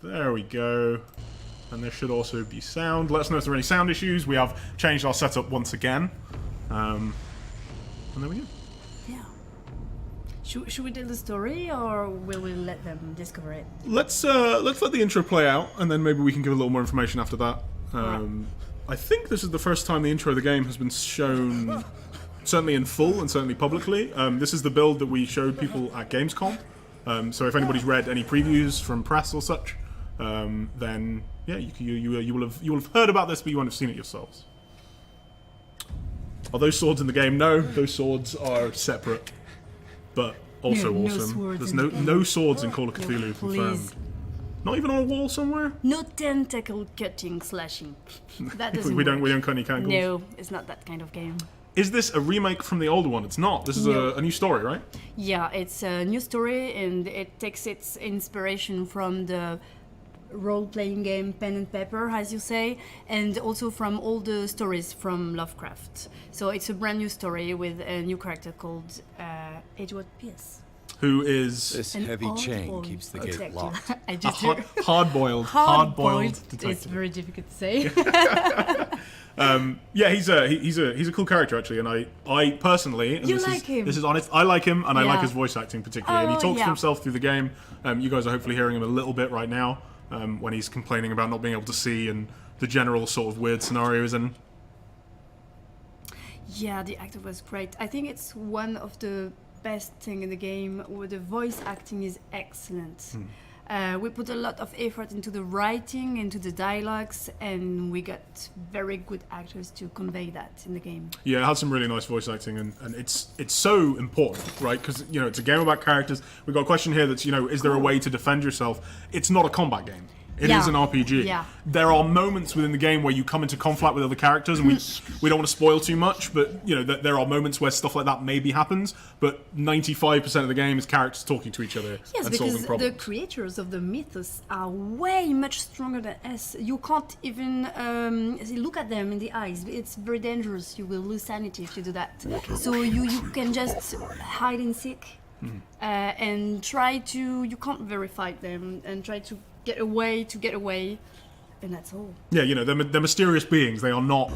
There we go. And there should also be sound. Let us know if there are any sound issues. We have changed our setup once again. And there we go. Yeah. Should we tell the story, or will we let them discover it? Let's let the intro play out, and then maybe we can give a little more information after that. I think this is the first time the intro of the game has been shown, certainly in full and certainly publicly. This is the build that we showed people at Gamescom. So if anybody's read any previews from press or such, then yeah, you will have heard about this, but you won't have seen it yourselves. Are those swords in the game? No, those swords are separate, but also awesome. There's no swords in Call of Cthulhu confirmed. Not even on a wall somewhere? No tentacle cutting, slashing. That doesn't we don't cut any tentacles? No, it's not that kind of game. Is this a remake from the older one? It's not. This is a new story, right? Yeah, it's a new story, and it takes its inspiration from the role-playing game Pen and Paper, as you say, and also from all the stories from Lovecraft. So it's a brand new story with a new character called Edward Pierce. Who is... This heavy chain keeps the gate locked. I just hard-boiled detective. It's very difficult to say. Yeah, he's a cool character actually, and I personally, and you like him. This is honest, I like him, and I like his voice acting particularly, and he talks to himself through the game. You guys are hopefully hearing him a little bit right now when he's complaining about not being able to see and the general sort of weird scenarios. And yeah, the actor was great. I think it's one of the best thing in the game where the voice acting is excellent. We put a lot of effort into the writing, into the dialogues, and we got very good actors to convey that in the game. Yeah, it has some really nice voice acting, and it's so important, right? Because, it's a game about characters. We've got a question here that's, is there a way to defend yourself? It's not a combat game. It is an RPG. Yeah. There are moments within the game where you come into conflict with other characters, and we don't want to spoil too much, but there are moments where stuff like that maybe happens. But 95% of the game is characters talking to each other and solving problems. Because the creators of the mythos are way much stronger than us. You can't even look at them in the eyes. It's very dangerous. You will lose sanity if you do that. So you can just hide and seek and try to. You can't verify them and try to get away, and that's all. Yeah, they're mysterious beings. They are not.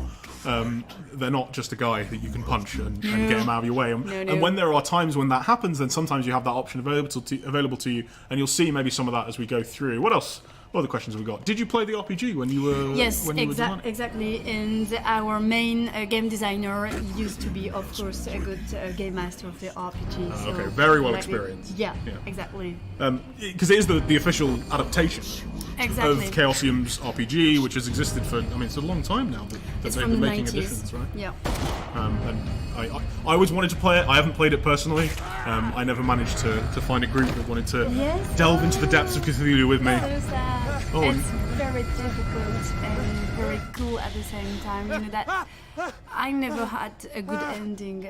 They're not just a guy that you can punch and get him out of your way. And when there are times when that happens, then sometimes you have that option available to you, and you'll see maybe some of that as we go through. What else? What other questions have we got? Did you play the RPG when you were? Yes, exactly. And our main game designer used to be, of course, a good game master of the RPG. So okay, very well experienced. Yeah, exactly. Because it is the official adaptation of Chaosium's RPG, which has existed for, it's a long time now that they've been making 90s. editions, right? Yeah. And I always wanted to play it. I haven't played it personally. I never managed to find a group that wanted to delve into the depths of Cthulhu with me. It's very difficult and very cool at the same time. That I never had a good ending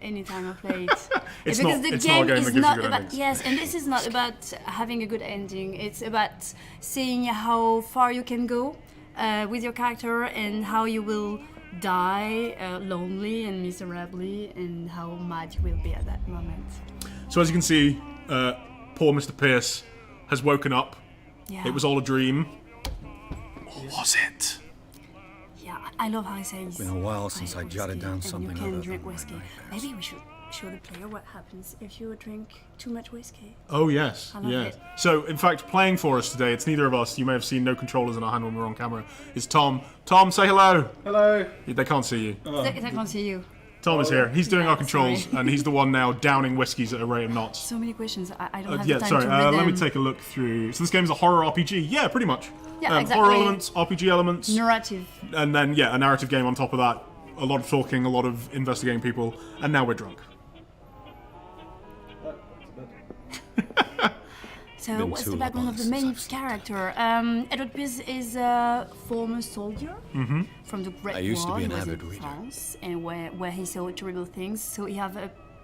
any time I played. It's not a game that gives you good endings. Yes, and this is not about having a good ending. It's about seeing how far you can go with your character and how you will die lonely and miserably, and how mad you will be at that moment. So as you can see, poor Mr. Pierce has woken up. Yeah. It was all a dream. Or was it? Yeah, I love how he says. It's been a while since I jotted down something. You can drink whiskey. Maybe we should show the player what happens if you drink too much whiskey. Oh yes, I love it. So in fact, playing for us today, it's neither of us. You may have seen no controllers in our hand when we're on camera. Is Tom. Tom, say hello. Hello. They can't see you. They can't see you. Tom is here. He's doing our controls, and he's the one now downing whiskies at a rate of knots. So many questions. I don't have the time to read them. Let me take a look through. So this game's a horror RPG. Yeah, pretty much. Yeah, exactly. Horror elements, RPG elements. Narrative. And then, a narrative game on top of that. A lot of talking, a lot of investigating people, and now we're drunk. So what's the background of the main character? Edward Pierce is a former soldier from the Great War. I used to be an in avid reader. France, and where he saw terrible things. So he has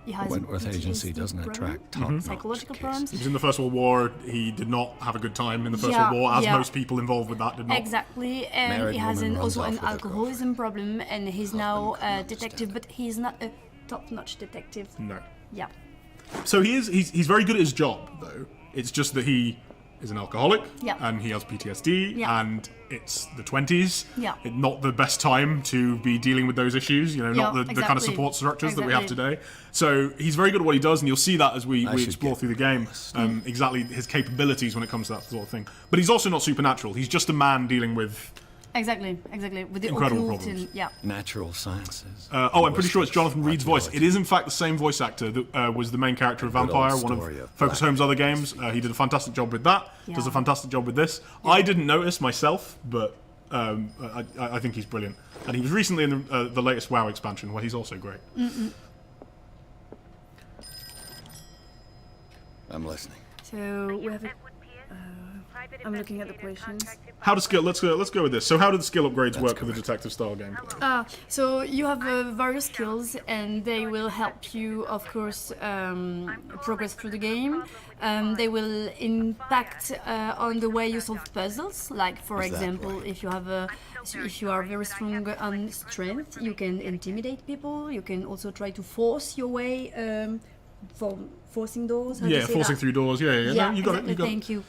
Wentworth Agency doesn't attract top-notch psychological cases. problems. He was in the First World War. He did not have a good time in the First World War, as most people involved with that did not. Exactly, and Married he has woman runs also off an with a alcoholism problem, and he's now a detective, but he's not a top-notch detective. No. Yeah. So he's very good at his job, though. It's just that he is an alcoholic, Yeah. and he has PTSD, Yeah. and it's the 20s. Yeah. Not the best time to be dealing with those issues, you know, not Yeah, the kind of exactly. support structures that we have Exactly. today. So he's very good at what he does, and you'll see that as we should explore get through the game, exactly his capabilities when it comes to that sort of thing. But he's also not supernatural. He's just a man dealing with... Exactly. With the Incredible occult problems. and yeah. Natural sciences. I'm pretty sure it's Jonathan Reed's voice. It is, in fact, the same voice actor that was the main character of Good old Vampire, one story of of Focus Black Home's other games. He did a fantastic job with that. Does a Yeah. fantastic job with this. I didn't notice myself, but I think he's brilliant. And he was recently in the latest WoW expansion, where he's also great. I'm listening. So we have a, I'm looking at the questions. How does skill? Let's go with this. So, how do the skill upgrades work with a detective style game? So you have various skills, and they will help you, of course, progress through the game. They will impact on the way you solve puzzles. Like, for Is that example, right? if you are very strong on strength, you can intimidate people. You can also try to force your way, forcing doors. How do you Yeah, say forcing that? through doors. Yeah. No, you got exactly, it. You got it. Thank you.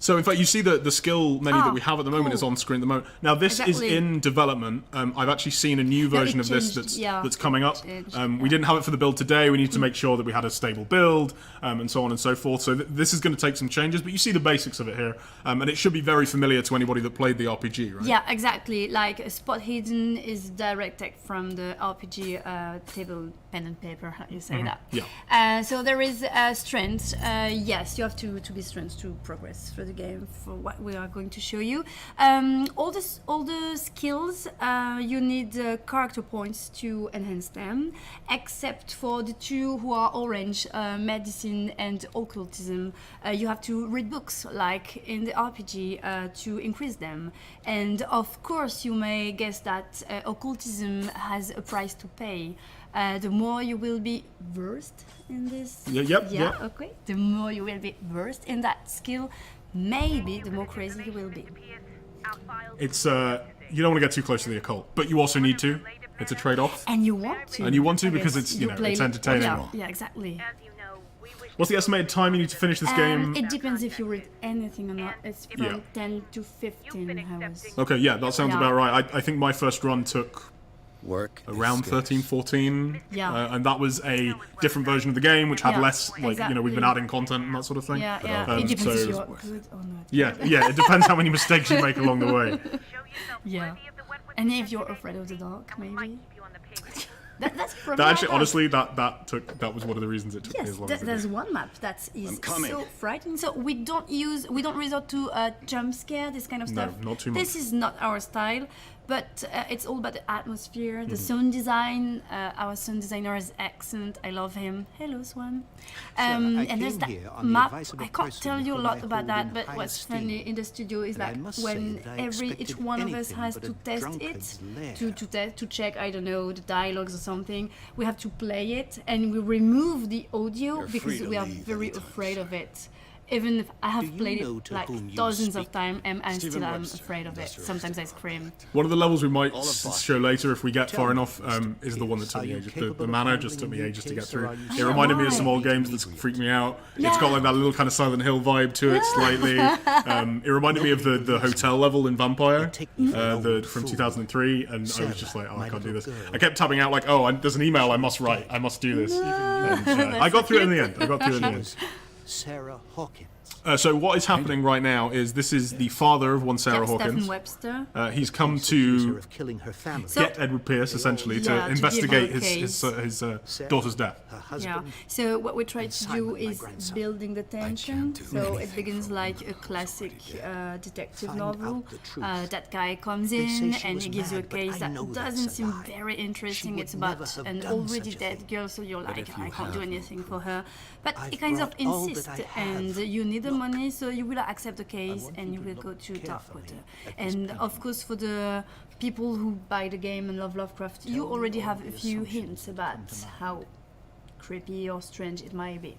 So, in fact, you see the skill menu that we have at the moment cool. is on screen at the moment. Now, this is Exactly. in development. I've actually seen a new version of this changed, that's coming up. changed, We didn't have it for the build today. We need to make sure that we had a stable build, and so on and so forth. So this is going to take some changes, but you see the basics of it here, and it should be very familiar to anybody that played the RPG, right? Yeah, exactly. Like spot hidden is direct take from the RPG table pen and paper. How you say that? Yeah. So there is strength. Yes, you have to be strength to progress through the game for what we are going to show you. All the skills you need character points to enhance them, except for the two who are orange, medicine and occultism. You have to read books like in the RPG to increase them. And of course, you may guess that occultism has a price to pay. The more you will be versed in this, Yeah. okay. The more you will be versed in that skill, maybe the more crazy you will be. It's you don't want to get too close to the occult, but you also need to. It's a trade-off. And you want to. And you want to because Yes, it's you know play- it's entertaining. Yeah, exactly. What's the estimated time you need to finish this game? It depends if you read anything or not. It's from Yeah. 10 to 15 hours. Okay, yeah, that sounds Yeah. about right. I think my first run took Work. is around scarce. 13, 14. Yeah. And that was a different version of the game, which had Yeah, less, like, you know, we've been exactly. adding content and that sort of thing. Yeah. Um, It depends so- if you're good or not. Yeah, it depends how many mistakes you make along the way. Yeah. And if you're afraid of the dark, maybe. That's probably That actually, like honestly, that was one of the reasons it took me Yes, as long as it there's did. one map that is coming. so frightening. So we don't resort to jump scare, this kind of No, stuff. not too This much. is not our style, but it's all about the atmosphere, Mm-hmm. the sound design. Our sound designer is excellent. I love him. Hello, Swan. And there's that map. I can't tell you a lot about that, but what's funny in the studio is that when each one of us has to test it, to check, I don't know, the dialogues or something, we have to play it and we remove the audio You're because free to we are leave very anytime, afraid sir. of it. Even if I have you played know it to like whom you dozens of speak? times and I Stephen still am Webster, afraid of it. Industrial Sometimes I scream. One of the levels we might All of Boston. show later if we get Tell far me, enough Mr. is the one that took Are me you ages. capable The of manor handling just took me a new ages to get case, or through. are you It still reminded me of why? some old games that freaked me out. It's got like that little kind of Silent Hill vibe to it slightly. It reminded me of the hotel level in Vampire, from 2003, and I was just like, oh, I can't do this. I kept tapping out like, oh, there's an email I must write. I must do this. And, I got through it in the end. Sarah Hawkins. So what is happening right now is this is the father of one Sarah Stephen Hawkins. Webster. He's come Accused her to of killing her family. So- get Edward Pierce essentially Yeah, to to investigate give her a his daughter's death. her Yeah. husband. So what we try to do Simon, my is grandson. building the tension. do So it anything begins for like one a classic detective Find novel. out the truth. That guy comes They say in she and was he gives you a mad, but case I that know doesn't that's a seem lie. very interesting. She It's would about never have an done already such a dead thing. girl, so you're like, if you I can't do have anything for her. But he I've kind of brought all insists, that I have. and you need the Look. money, so you will accept the case want and you you to will look go to talk with carefully her. at this And painting. of course, for the people who buy the game and love Lovecraft, you Tell me already all have the a few assumptions hints that about come to mind. how creepy or strange it might be.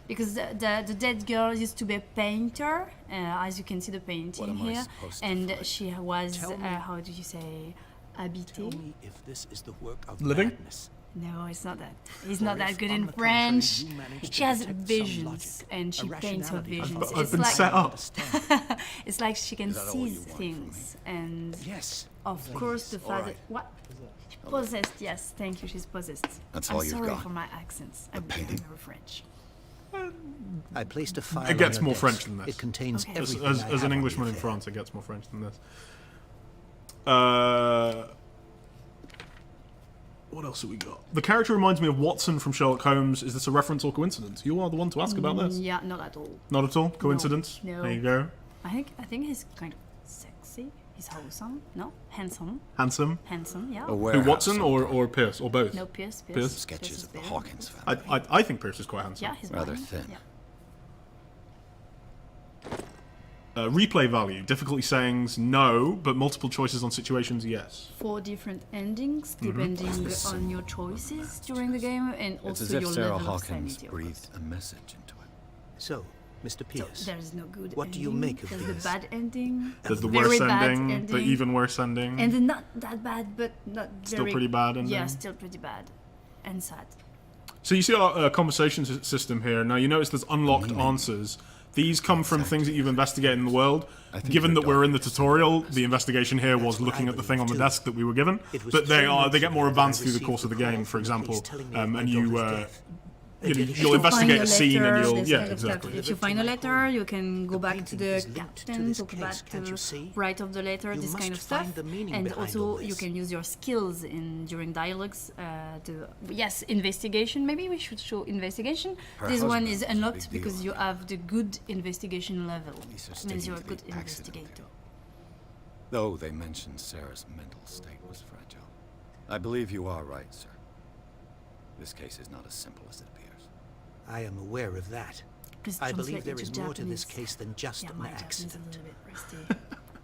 Because the dead girl used to be a painter, as you can see the painting am I here, supposed to and find? she was, Tell me- how do you say, Tell habitée? me if this is the work of Living? madness. No, it's not that. He's not Or that if, good on in the contrary, French. you manage to She has detect some visions, logic, and she a paints her rationality visions. I've It's been like set up. understanding. it's like she can Is that all you seize want from things, and Yes. of course the fact right. that what possessed. Yes, thank you. She's possessed. That's I'm all you've sorry got? for my accents. I'm painting? very French. I placed a file It gets on her more desk. French than this. It contains Okay. everything As I an have on the Englishman in affair. France, it gets more French than this. What else have we got? The character reminds me of Watson from Sherlock Holmes. Is this a reference or coincidence? You are the one to ask about this. Yeah, not at all. Not at all? Coincidence? No. There you go. I think he's kind of sexy. He's wholesome. No, handsome. Handsome. Handsome. Yeah. A Who, warehouse Watson or somewhere. Pierce? Or both? No, Pierce. Pierce? Sketches is of the there. Hawkins family. I think Pierce is quite handsome. Yeah, he's Rather blind. thin. Yeah. Replay value. Difficulty sayings, no, but multiple choices on situations, yes. 4 different endings Mm-hmm. depending on your choices during the game, and It's also as if your Sarah level of Hawkins sanity. Of breathed course. a message into it. So, Mr. So Pierce, there is no good. What do you ending. make of There's these? the bad ending. There's the very worst bad ending, the even worse ending. and the not that bad, but not Still very. pretty bad ending. Yeah, still pretty bad, and sad. So you see our conversation system here. Now you notice there's unlocked Meaning. answers. These come from things that you've investigated in the world. I think Given your that we're in the daughter tutorial, the investigation here was That's what looking I at the thing on the believe, too. desk that we were given. It was But 3 they months get more ago that I advanced through the received course of the a call game, from for the example, police telling me of my and you daughter's death. They did it. you'll investigate a scene and you'll this yeah kind of stuff. exactly. If you find a letter, you can go The back to painting the is linked to captain, this talk case, about can't you the see? write of the letter, You this kind must of stuff, find the meaning and behind all also you this. can use your skills in during dialogues. Yes, investigation. Maybe we should show investigation. Her This one husband is was a unlocked big deal because you on have the good investigation level. These are It means sticking you're a to good the accident investigator. theory. Though they mentioned Sarah's mental state was fragile. I believe you are right, sir. This case is not as simple as it appears. I am aware of that. Please I translate believe there it is to more to this Japanese. case than just Yeah, an my Japanese is a accident. little bit rusty.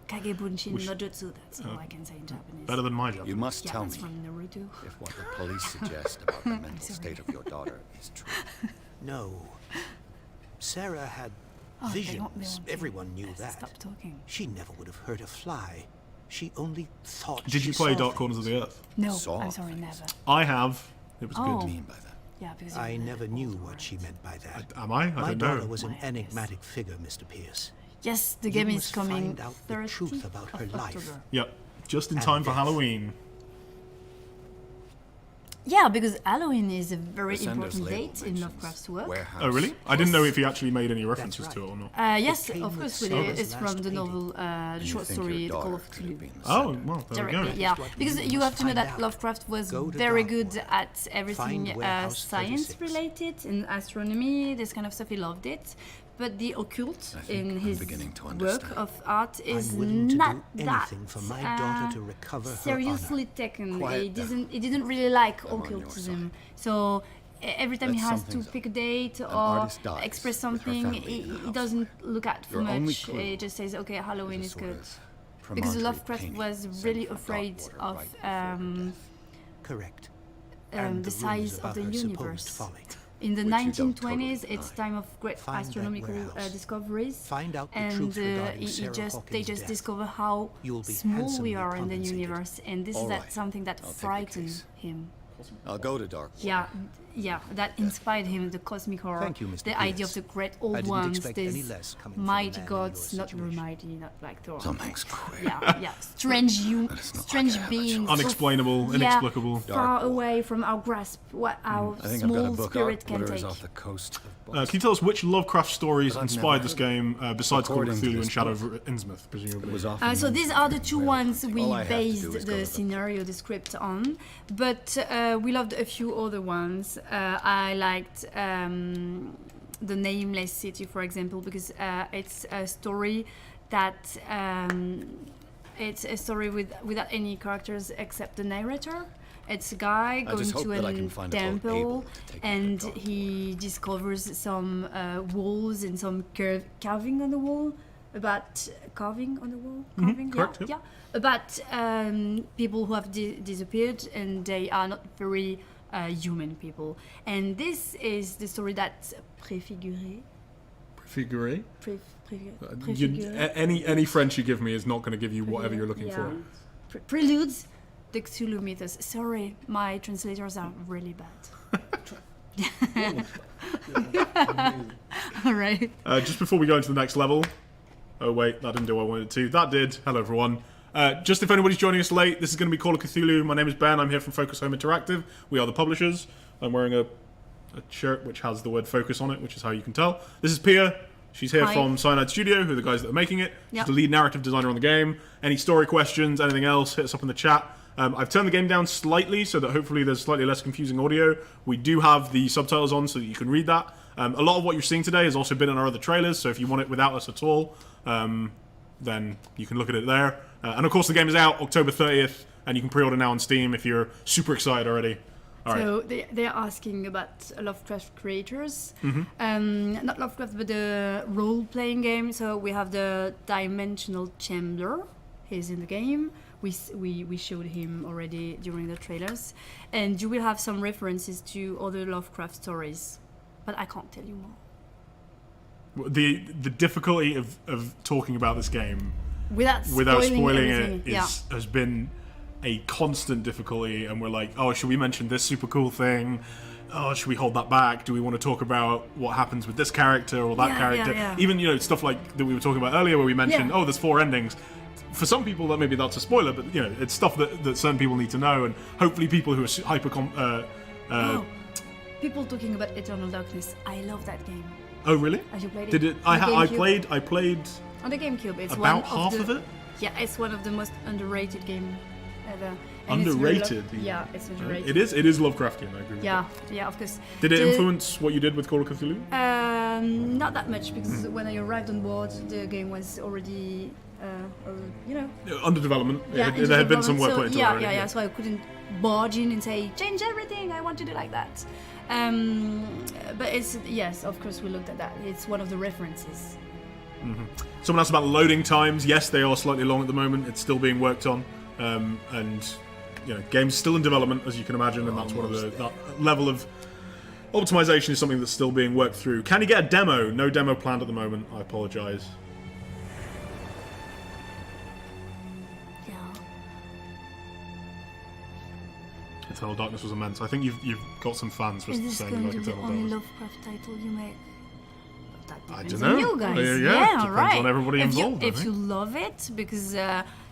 Kagebunshin no jutsu. That's all I can say in Japanese. Better than my job. You must Yeah, tell that's me from Naruto. if what the police suggest about the mental sorry. state of your daughter is true. No. Sarah had Oh, they visions. won't be- Everyone knew Yes, that. Stop talking. She never would have hurt a fly. She only thought Did she you play saw Dark Corners of things. the Earth? No, Saw I'm sorry, things. never. I have. It was Oh. What do good. you mean by that? Yeah, because I you're never the knew older what she ones. meant by that. Am I? I My don't daughter know. was an My enigmatic figure, Mr. Pierce. Yes, the You game is must coming find out the 30th truth about her of life. October. Yep. Just in And time for death. Halloween. Yeah, because Halloween is a very The sender's important label date in mentions Lovecraft's work. warehouse. Oh really? I didn't know if he actually made any references That's to it right. or not. Yes, came of with course, Sarah's it's from last the painting. novel, the And you short think story, your The Call daughter of could have Cthulhu. been the Oh sender. well, there we Directly, go. yeah, what because we you must have to know find that out. Lovecraft was Go to very Dark good World. at everything Find Warehouse science 36. related, in astronomy, this kind of stuff. He loved it. But the occult I think in I'm his beginning to work understand. of art is I'm willing to not do that anything for my daughter to recover her seriously taken. Quiet He down. didn't really like I'm on your occultism. side. So every time he But has to something's pick a up. date or artist dies express with her something, family he in the house doesn't look at for Your only much. clue He just says, okay, Halloween There's a is sort good. of Because promontory Lovecraft painting was sent really from afraid Darkwater of right before her death. Correct. And the rumors size of about the her supposed universe. folly. In the Which you don't 1920s, totally it's deny. time of great Find that astronomical warehouse. discoveries. Find out the And truth regarding they Sarah just Hawkins' death. discover how You'll be small we handsomely are in the compensated. universe, and this All is right. something that I'll take the frightened case. him. I'll go to Darkwater. Yeah, that inspired him, the cosmic horror, Thank you, Mr. the idea of Pierce. the great I old didn't ones, expect any these less coming from a mighty man in gods, your not situation. mighty, not like Thor. Something's queer. Yeah, strange That is not strange like I have a beings, choice. Unexplainable, yeah, inexplicable. far Dark away from our grasp, what our I think I've got a small book spirit out. can Water is take. off the coast of Can you tell us which Lovecraft stories But I've inspired never this game, besides Call of According to Cthulhu this and Shadow book, of Innsmouth, presumably? It was off So these are the two ones we All I have to do based is go to the the- scenario, the script on, but we loved a few other ones. I liked the Nameless City, for example, because it's a story that it's a story without any characters except the narrator. It's a guy I going just hope to that I a can find a boat able temple, to take me and to Darkwater. he discovers some walls and some carving on the wall. About carving on the wall? Carving? correct, Yeah, yep. yeah. About people who have disappeared and they are not very human people. And this is the story that's préfiguré. Figure. Préfiguré. Any French you give me is not going to give you whatever you're looking Yeah. for. Preludes. the Cthulhu mythos. Sorry, my translators are really bad. All right. Just before we go into the next level. Oh wait, that didn't do what I wanted to. That did. Hello everyone. Just if anybody's joining us late, this is going to be Call of Cthulhu. My name is Ben. I'm here from Focus Home Interactive. We are the publishers. I'm wearing a shirt which has the word Focus on it, which is how you can tell. This is Pia. She's here Hi. from Cyanide Studio, who are the guys that are making it. She's Yep. the lead narrative designer on the game. Any story questions, anything else, hit us up in the chat. I've turned the game down slightly so that hopefully there's slightly less confusing audio. We do have the subtitles on so that you can read that. A lot of what you're seeing today has also been in our other trailers, so if you want it without us at all, then you can look at it there. And of course the game is out October 30th, and you can pre-order now on Steam if you're super excited already. All right. So they're asking about Lovecraft creators. Not Lovecraft, but the role-playing game. So we have the Dimensional Chamber. He's in the game. We showed him already during the trailers. And you will have some references to other Lovecraft stories. But I can't tell you more. The difficulty of talking about this game Without spoiling everything. it has been a constant difficulty, and we're like, oh, should we mention this super cool thing? Oh, should we hold that back? Do we want to talk about what happens with this character or that character? Yeah. Even, stuff like that we were talking about earlier where we mentioned, Yeah. oh, there's 4 endings. For some people, that maybe that's a spoiler, but, it's stuff that certain people need to know, and hopefully people who are People talking about Eternal Darkness. I love that game. Oh, really? Have you played it? Did it? On the I GameCube? played On the GameCube, it's about one half of of it. Yeah, it's one of the most underrated game ever. And it's very Underrated. yeah, it's underrated. It is Lovecraftian. I agree. With Yeah, that. yeah, of course. Did it influence what you did with Call of Cthulhu? Not that much, because when I arrived on board, the game was already, Under development. yeah, There had been some work so, put into yeah, it already. yeah. So I couldn't barge in and say change everything. I want to do like that. But it's yes, of course we looked at that. It's one of the references. Someone asked about loading times. Yes, they are slightly long at the moment. It's still being worked on, and game's still in development, as you can imagine, and that's one of that level of optimization is something that's still being worked through. Can you get a demo? No demo planned at the moment. I apologise. Yeah. Eternal Darkness was immense. I think you've got some fans for Is this saying going you to like be the Eternal only Darkness. Lovecraft title you make? That I depends don't on know. you guys. Yeah, depends right. on everybody if involved, I if think. you love it, because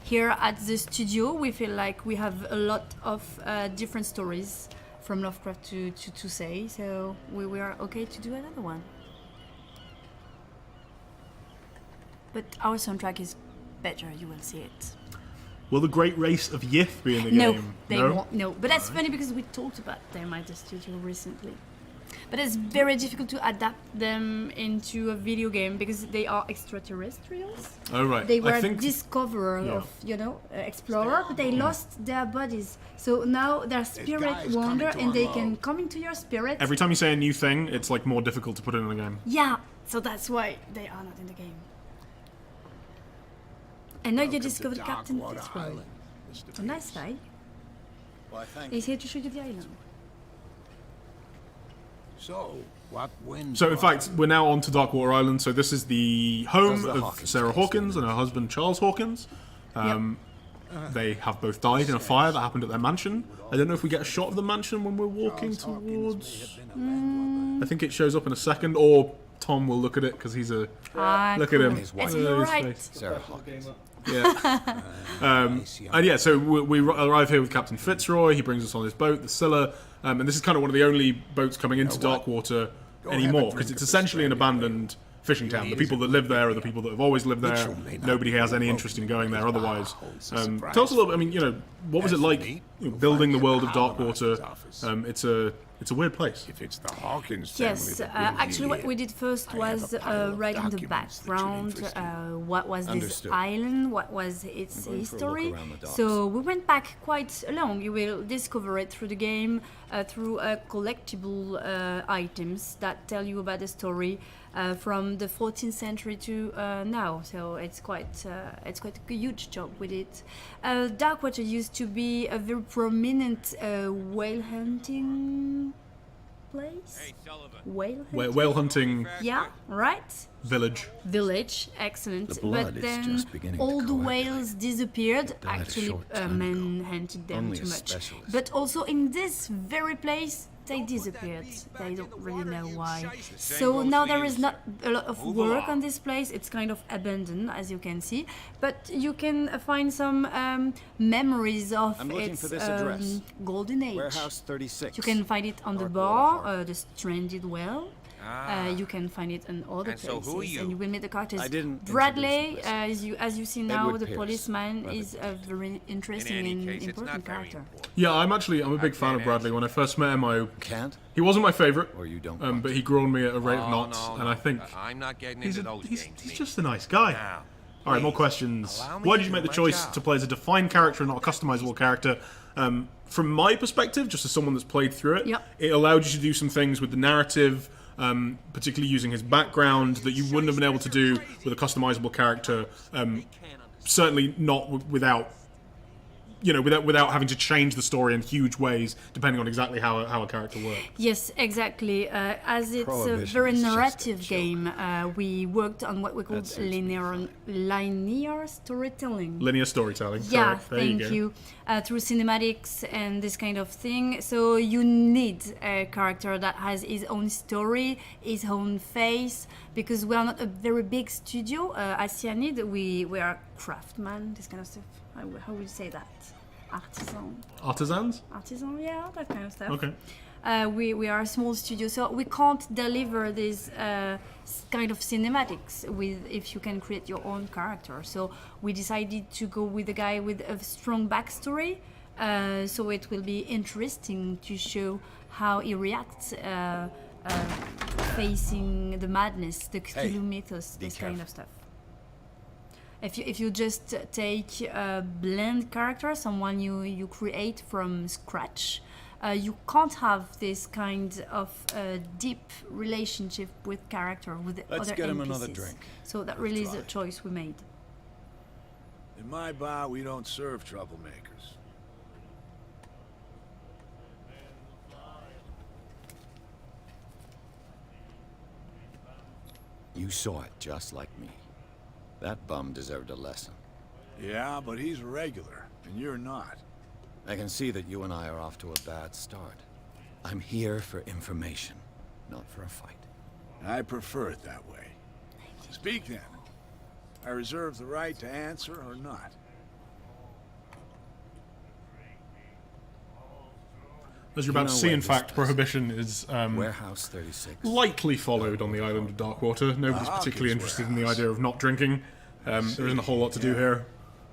here at the studio we feel like we have a lot of different stories from Lovecraft to say, so we are okay to do another one. But our soundtrack is better, you will see it. Will the Great Race of Yith be in the No, game? they won't. No, but that's funny because we talked about them at the studio recently. But it's very difficult to adapt them into a video game because they are extraterrestrials. Oh, right. They were I think discoverer of, explorer, but they lost their bodies. So now their spirit wander and they can come into your spirit. every time you say a new thing, it's like more difficult to put in the game. Yeah, so that's why they are not in the game. And now you discovered Captain Fitzroy. A nice guy. Why, thank He's here to show you the island. So, what wind? So, in fact, we're now on to Darkwater Island. So, this is the home Does the of Hawkins Sarah case Hawkins and her husband Charles Hawkins. They have both died in a fire that happened at their mansion. I don't know if we get a shot of the mansion when we're walking towards. I think it shows up in a second, or Tom will look at it because he's a. Look at him. His wife. It's Look at his right. face. Sarah Hawkins. Yeah. And yeah, so we arrive here with Captain Fitzroy. He brings us on his boat, the Scylla, and this is kind of one of the only boats coming into Darkwater anymore because it's essentially an abandoned fishing town. The people that live there are the people that have always lived there. Nobody has any interest in going there otherwise. Tell us a little bit. I mean, what was it like building the world of Darkwater? It's a weird place. If it's the Hawkins Yes, family that brings actually you what here, we did first I was have a pile of write in the documents that should background interest you. what was this Understood. island, what was its going for a look history. around the docks. So we went back quite long. You will discover it through the game, through collectible items that tell you about the story from the 14th century to now. So it's quite a huge job with it. Darkwater used to be a very prominent whale hunting place. Hey, Sullivan. Whale Whale hunting Yeah, right. village. Village, excellent. The blood But is then just beginning to all the coagulate. whales disappeared. It died a Actually, short time men ago. hunted them Only too a much. specialist. But also in this very place, they disappeared. They don't really know why. So now there is not a lot of work on this place. It's kind of abandoned, as you can see. But you can find some memories of I'm looking its for this address. golden age. Warehouse 36. You can find it on the North bar, Boulevard. the stranded well. You can find it in other And so places, who are you? and you will meet the characters. I didn't Bradley, introduce myself. as you see now, Edward the Pierce, policeman Brother is a very interesting In any and case, it's important not very character. important. Yeah, I'm a big fan of Bradley. When I first met him, Can't? he wasn't my favorite, Or you don't want but he grew on me at a rate of Oh, knots, no, and no. I think I'm not getting he's, into those he's, games. he's me. just a nice guy. Now, All right, more please, questions. allow me Why to did you make do the my choice job. to play as a defined character and not a customizable character? From my perspective, just as someone that's played through it, Yep. it allowed you to do some things with the narrative, particularly using his background, that you wouldn't have been able to do with a customizable character. Certainly not without having to change the story in huge ways, depending on exactly how a character works. Yes, exactly. As it's a Prohibition very is just a narrative joke. game, we worked on what we called That suits me linear storytelling. Linear storytelling. Yeah, correct. There thank go. you. Through cinematics and this kind of thing. So you need a character that has his own story, his own face, because we are not a very big studio. At Cyanide, we are craftsmen, this kind of stuff. How would you say that? Artisans? Artisan, yeah, that kind of stuff. Okay. We are a small studio, so we can't deliver this kind of cinematics if you can create your own character. So we decided to go with a guy with a strong backstory, so it will be interesting to show how he reacts facing the madness, the Cthulhu mythos, this kind of stuff. If you just take a blend character, someone you create from scratch, you can't have this kind of deep relationship with character with the Let's other get him NPCs. another drink. So that really is a choice we made. In my bar, we don't serve troublemakers. You saw it just like me. That bum deserved a lesson. Yeah, but he's a regular, and you're not. I can see that you and I are off to a bad start. I'm here for information, not for a fight. I prefer it that way. Speak then. I reserve the right to answer or not. As you're about to know see, where in this fact, is. Prohibition is Warehouse 36. lightly followed on the island of Darkwater. Nobody's Hawkins particularly interested in the warehouse. idea of not drinking. There isn't a whole lot to do here.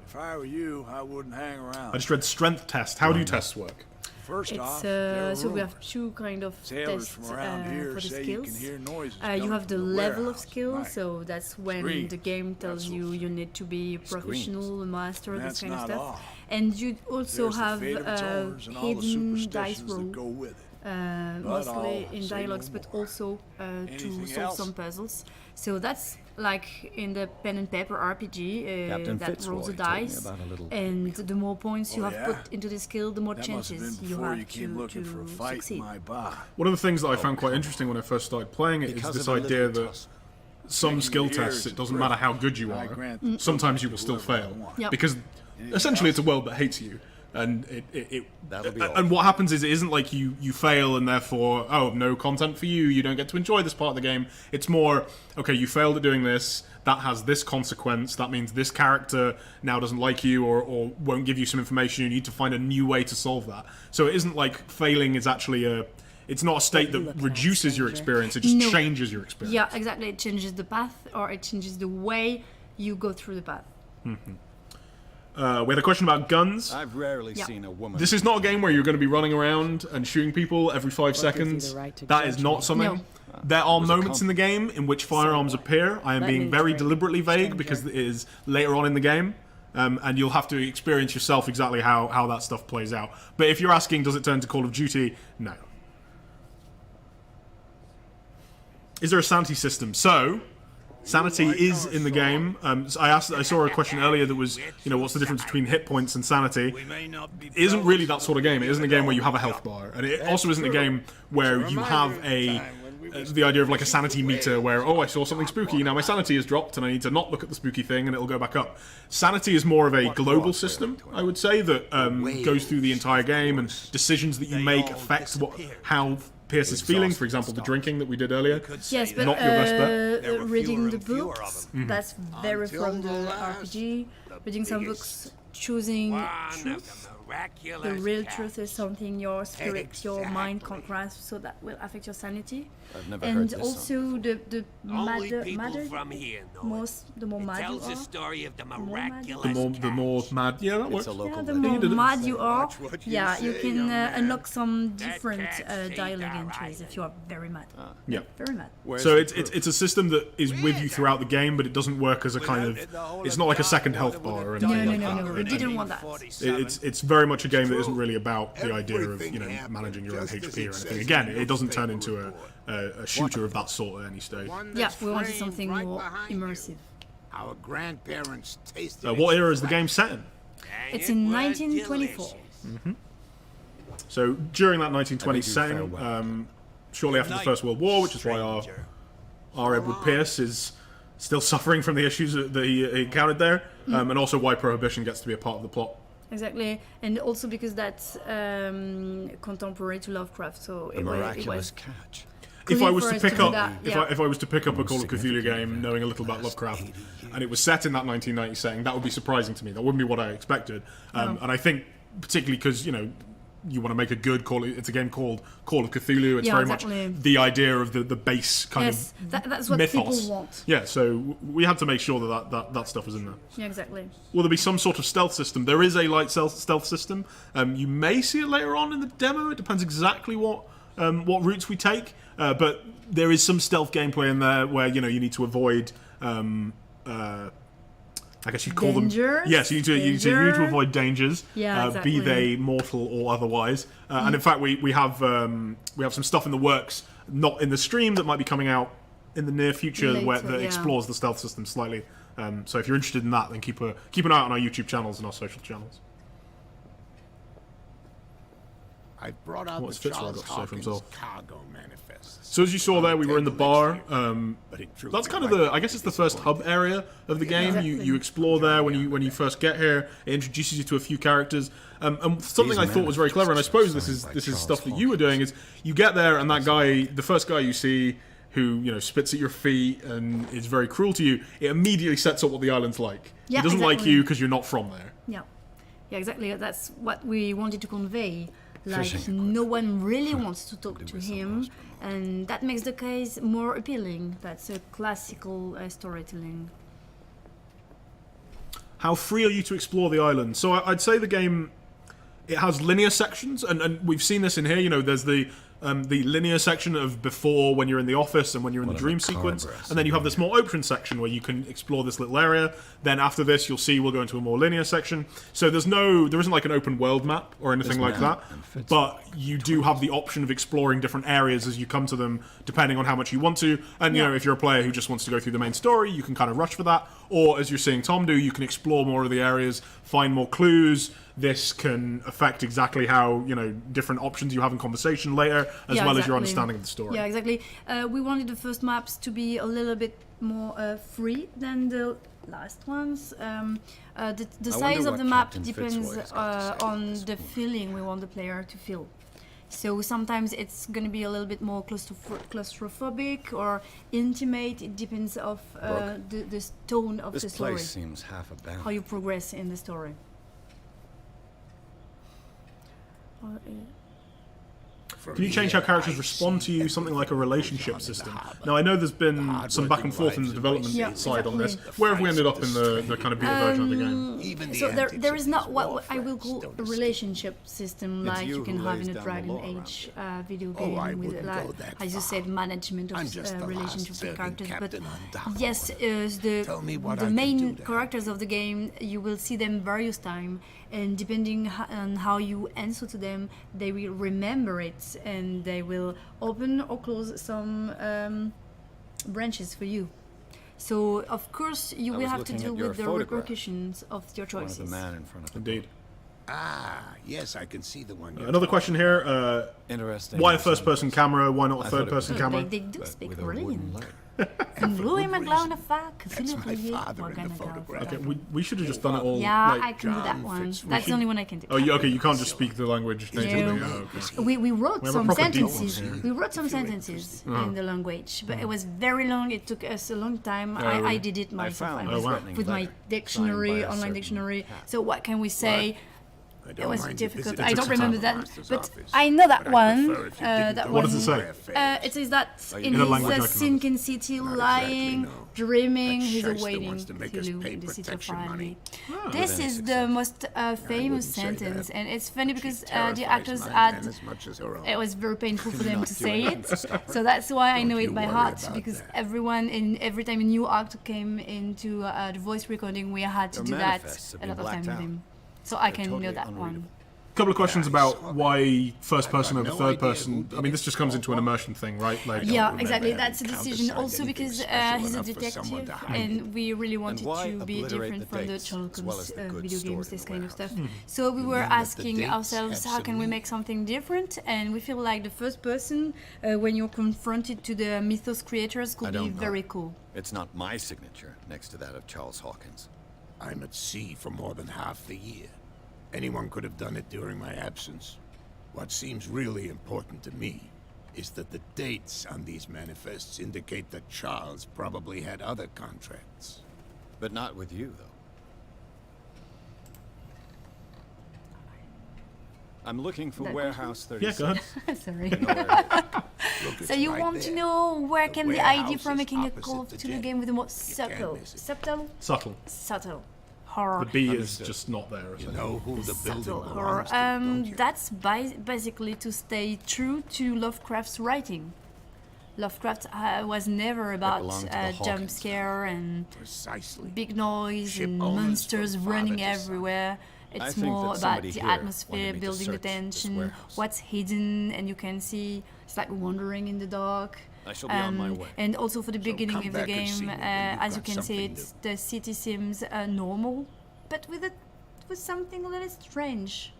If I were you, I wouldn't hang around. I just read strength test. How do tests work? First It's off, there are so we have rumors. two kind of Sailors tests from around here for the say you can skills. hear noises You coming have the from level of warehouse at skill, night. so that's when Screams, the game tells that's you what- you need to be a professional, a master, this That's kind of not stuff. all. And you also There's the have fate of its owners and all the hidden dice superstitions roll, that go with it. mostly I'll in say dialogues, no but more. also to Anything solve else? some puzzles. So that's like in the pen and paper RPG Captain that Fitzroy rolls the told me dice, about a little and the more points you Oh, have yeah? put into the skill, the more That must have been chances you before you have came looking for a to fight succeed. in my bar. One of the things that I found quite interesting when I first started playing it is Because this of a idea little that tussle. some Making skill the ears tests, it doesn't prick. matter how good you I are, grant the sometimes you will privilege still to whoever I fail. want. Yep. Because essentially it's a world that hates you. And That'll be all. and what happens is it isn't like you fail and therefore, oh, no content for you, you don't get to enjoy this part of the game. It's more, okay, you failed at doing this, that has this consequence, that means this character now doesn't like you or won't give you some information, you need to find a new way to solve that. So it isn't like failing is actually it's not a state that reduces your experience, it just No. changes your experience. Yeah, exactly. It changes the path, or it changes the way you go through the path. We had a question about guns. I've rarely Yeah. seen a woman. This is not a game where you're going to be running around and shooting people every 5 seconds. the right to That is judge not me? something. No. There are was a moments in the game in which firearms appear. I am Let being me very trade, deliberately vague stranger. because it is later on in the game. And you'll have to experience yourself exactly how that stuff plays out. But if you're asking, does it turn to Call of Duty? No. Is there a Santi system? So, Sanity is in the game. So I saw a question earlier that was, what's the difference between hit points and sanity? It isn't really that sort of game. It isn't a game where you have a health bar, and it also isn't a game where you have the idea of like a sanity meter where, I saw something spooky, now my sanity is dropped and I need to not look at the spooky thing and it'll go back up. Sanity is more of a global system, I would say, that goes through the entire game, and decisions that you make affect how Pierce is feeling. For example, the drinking that we did earlier. Yes, but not your best bet. reading the books, that's very from the RPG. Reading some books, choosing truth. The real truth is something your spirit, your mind can't grasp, so that will affect your sanity. I've never And heard this also the Only people madder, from here know it. the more It mad you tells the are, story of the mad. miraculous The more mad, yeah, that It's works. a local the legend. more you did it. mad you are, Watch what you you say, can young man. unlock some different can't say dialogue that entries if you are very mad. Yeah. Very mad. Where's So the it's proof? it's a system that is with you throughout the game, but it doesn't work as a kind of. It's not like a second health bar or anything like that. No, we didn't want that. It's very much a game that isn't really about the idea of managing your own HP or anything. Again, it doesn't turn into a shooter of that sort at any stage. Yeah, we wanted something more immersive. Our grandparents tasted What era is the game set in? It's in 1924. So during that 1920s I setting, bid you farewell. shortly after the First World War, which is why our Edward Pierce is still suffering from the issues that he encountered there, and also why Prohibition gets to be a part of the plot. Exactly, and also because that's contemporary to Lovecraft, so The it miraculous was catch. If I was for to us to pick do up, that, yeah. if I was to pick up a Call of Cthulhu game, knowing a little about Lovecraft, and it was set in that 1990 setting, that would be surprising to me. That wouldn't be what I expected, and I think particularly because you want to make a good call. It's a game called Call of Cthulhu. It's Yeah, very exactly. much the idea of the base kind yes, of that's what mythos. people want. Yeah, so we had to make sure that stuff was in there. Yeah, exactly. Will there be some sort of stealth system? There is a light stealth system. You may see it later on in the demo. It depends exactly what routes we take. But there is some stealth gameplay in there where you need to avoid. I guess you'd call Dangers? them. Yes, you need to avoid dangers. Yeah, exactly. Be they mortal or otherwise. And in fact, we have some stuff in the works, not in the stream, that might be coming out in the near future Later, that yeah. explores the stealth system slightly. So if you're interested in that, then keep an eye out on our YouTube channels and our social channels. I brought out What's the Fitzroy Charles got to say for Hawkins himself? cargo manifest. So as you saw there, we were in the bar. But it drew That's me kind of right I guess it's the first hub area of the game. Exactly. You explore there when you first get here. It introduces you to a few characters. And something I thought was very clever, and I suppose this is stuff that you were doing, is you get there and that guy, the first guy you see, who spits at your feet and is very cruel to you, it immediately sets up what the island's like. Yeah, He doesn't like exactly. you because you're not from there. Yeah, exactly. That's what we wanted to convey. Like, Fishing no one really wants to talk to him, and that makes the case more appealing. That's a classical storytelling. How free are you to explore the island? So I'd say the game, it has linear sections, and we've seen this in here. There's the linear section of before, when you're in the office and when you're in the What a dream macabre sequence, and then you have this more open section where you can explore this little area. Then after this, you'll see we'll go into a more linear section. So there isn't like an open world map or anything like that, but you do have the option of exploring different areas as you come to them, depending on how much you want to. And if you're a player who just wants to go through the main story, you can kind of rush for that. Or as you're seeing Tom do, you can explore more of the areas, find more clues. This can affect exactly how different options you have in conversation later, as well as your understanding of the story. Yeah, exactly. We wanted the first maps to be a little bit more free than the last ones. The size of what the map Captain depends Fitzroy's got to say on this the feeling we want the player to feel. So sometimes it's going to be a little bit more claustrophobic or intimate. It depends of the tone of the This story, place seems half abandoned. how you progress in the story. Can you change how characters respond to you? Something like a relationship system. Now, I know there's been some back and forth in the development Yeah, side on this. exactly. Where have we ended up in the kind of beta version of the game? Even the So there antics is of not these what war I will friends call don't a escape. relationship system like you you can who have lays in a down the Dragon law around Age video Oh, I game with, wouldn't like, go that as you far. said, management I'm of just the last relationships with serving characters. But captain on dock. yes, Tell me what I the can main do to characters of the game, you will see them various times, and depending on how you answer to them, they will remember it, and they will open or close some branches for you. So of course you I will was have to looking deal at your with the photograph. repercussions of your One of the choices. man in front of the Indeed. Ah, yes, I can see the one. you're Another talking question here. Interesting. Why a first-person camera? Why not a I thought it third-person was- camera? They do but speak with a wooden brilliant. leg. Louis good McLeod reason. That's my father in the photograph. Okay, we should have just done it all. Yeah, like, I can do that John one. Fitzroy. That's the only one I can do. Oh, okay. You can't just speak the language natively. No. Oh, okay. We wrote We have a some proper sentences. deep one here. We wrote some sentences in the language, but it was very long. It took us a long time. really? I did it myself. found I a was threatening with my letter dictionary, signed by a online certain dictionary. cat. So what can we say? I It don't was mind you difficult. visiting I don't the remember that, master's but office, I know that but I one. prefer if you didn't That do What does it one. say? It says that in In a language I his can sinking city, lying, no. dreaming, That he's shyster awaiting wants to make us Cthulhu pay in the city of protection Harmony. money. This With any is the success. most famous say sentence, that. and it's funny because She the terrifies actors my had. man as much as her own. It was very painful for them not to do say anything it, to stop her. so that's why I know Don't it you by worry heart. about Because that. every time a new actor came into the voice recording, we had to Your do that manifests have a lot been of time blacked with out. him. So I They're can know totally that one. unreadable. Couple of questions Yeah, I about saw that. why first person I over got no third idea who person. did I mean, it this just comes or into an what. immersion thing, right? Like, don't Yeah, remember exactly. having That's a decision countersigned also anything because special he's a enough for someone detective, to hide and we really wanted why to be obliterate different the from the dates Sherlock as well as Holmes the goods video stored games, in this the kind of warehouse? stuff. So we were mean that the asking dates ourselves, have how can we some make something different? And we feel like the first person, when you're confronted to the mythos creators, I could be don't know. very cool. It's not my signature next to that of Charles Hawkins. I'm at sea for more than half the year. Anyone could have done it during my absence. What seems really important to me is that the dates on these manifests indicate that Charles probably had other contracts. But not with you, though. I'm looking for That Warehouse yeah, 36. go ahead. Sorry. No worries. Look, So it's you right want to there. know where The can the warehouse idea for is making a opposite Call of the Cthulhu gym. game with the more You can't subtle, miss it. Subtle. horror. The B is Understood. just not there. You essentially. know who the building Subtle horror. belongs to, don't you? That's basically to stay true to Lovecraft's writing. Lovecraft was never about belonged to the jump Hawkins scare and Precisely. big noise Ship and owners monsters from running father to son. everywhere. I It's think more that about somebody the here atmosphere, wanted me to building the search this tension, warehouse. what's hidden, and you can see it's like wandering in the dark. I shall be on my way. And also for the beginning come of the back and see game, me when you've as you got can see, something it's, the city seems normal, but with something a little strange.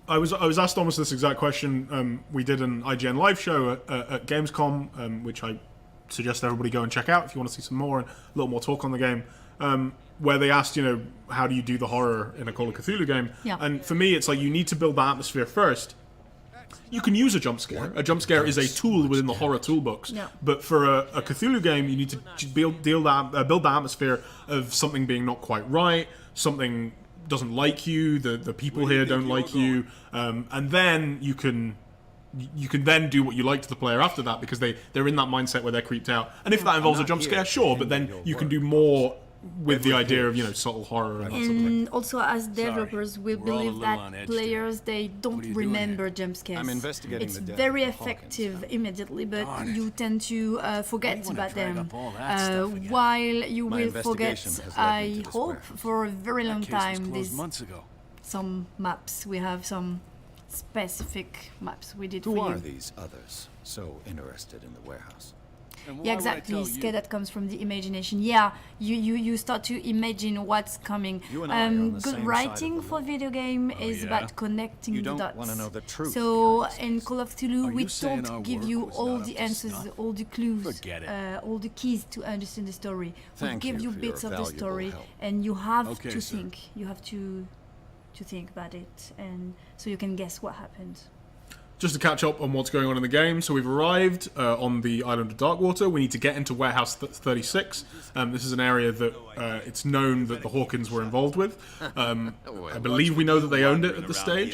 I was asked almost this exact question. We did an IGN live show at Gamescom, which I suggest everybody go and check out if you want to see some more and a little more talk on the game. Where they asked, how do you do the horror in a Call of Cthulhu game? Yeah. And for me, it's like you need to build the atmosphere first. You can use a jump scare. A jump scare is a tool within the horror toolbox. Yeah. But for a Cthulhu game, you need to build the atmosphere of something being not quite right, something doesn't like you, the people here don't like you, and then you can then do what you like to the player after that because they're in that mindset where they're creeped out. And if that involves a not jump here scare, to sure, but hinder then your you can work. do more with the Edward idea of Pierce. subtle horror and that sort of thing. And also, as developers, we we're all a believe little that on edge players they What don't are you doing remember jump scares. I'm investigating It's the death very of the Hawkins effective family. immediately, but Darn it. you tend to forget wanna about drag them. up all that stuff again. While you My will forget, investigation has led me I to this hope, warehouse. for a very long That case was time, closed these months ago. some maps. We have some specific maps we did Who for are you. these others so interested in the warehouse? And why Yeah, would I exactly. tell Scare you? that comes from the imagination. Yeah, you start to imagine what's coming. You and I are on the Good same side writing of the for law. video game is yeah? about connecting You the don't dots. wanna know the truth So behind this in case. Call of Cthulhu, Are we you saying our don't give work you was all not the up to answers, snuff? all the clues, Forget it. all the keys to understand the story. Thank we give you you for bits your of the valuable story, help. and you have Okay, to sir. think. You have to think about it, and so you can guess what happened. Just to catch up on what's going on in the game, so we've arrived on the island of Darkwater. We need to get into Warehouse 36. This is an area that it's known that the Hawkins were involved with. I believe we know that they owned it at this stage.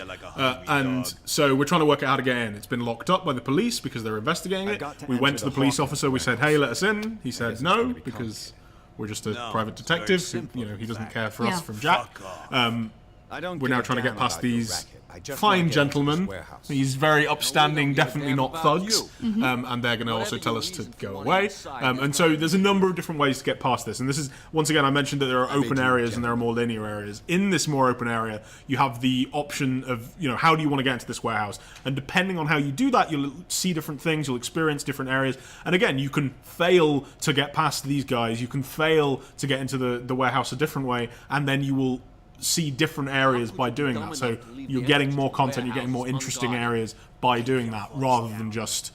And so we're trying to work out how to get in. It's been locked up by the police because they're investigating it. got to We went enter to the the police Hawkins officer. We said, hey, let us in. He said it's no, gonna be because we're just a No, private it's very detective. Who, simple, he doesn't in care for Yeah. us from Jack. Fuck off. I don't We're give now a trying to damn get past about your these racket. fine gentlemen. Warehouse. He's very upstanding, give a definitely damn not about thugs. you. And they're going to also Whatever tell you us to reason go for away. inside, And so there's a number of different ways to get past this. And this is, once again, I mentioned that there are open do, areas and there are more linear areas. In this more open area, you have the option of, how do you want to get into this warehouse? And depending on how you do that, you'll see different things, you'll experience different areas. And again, you can fail to get past these guys, you can fail to get into the warehouse a different way, and then you will see different areas by doing that. So you're getting more content, you're getting more interesting areas by doing that, rather than just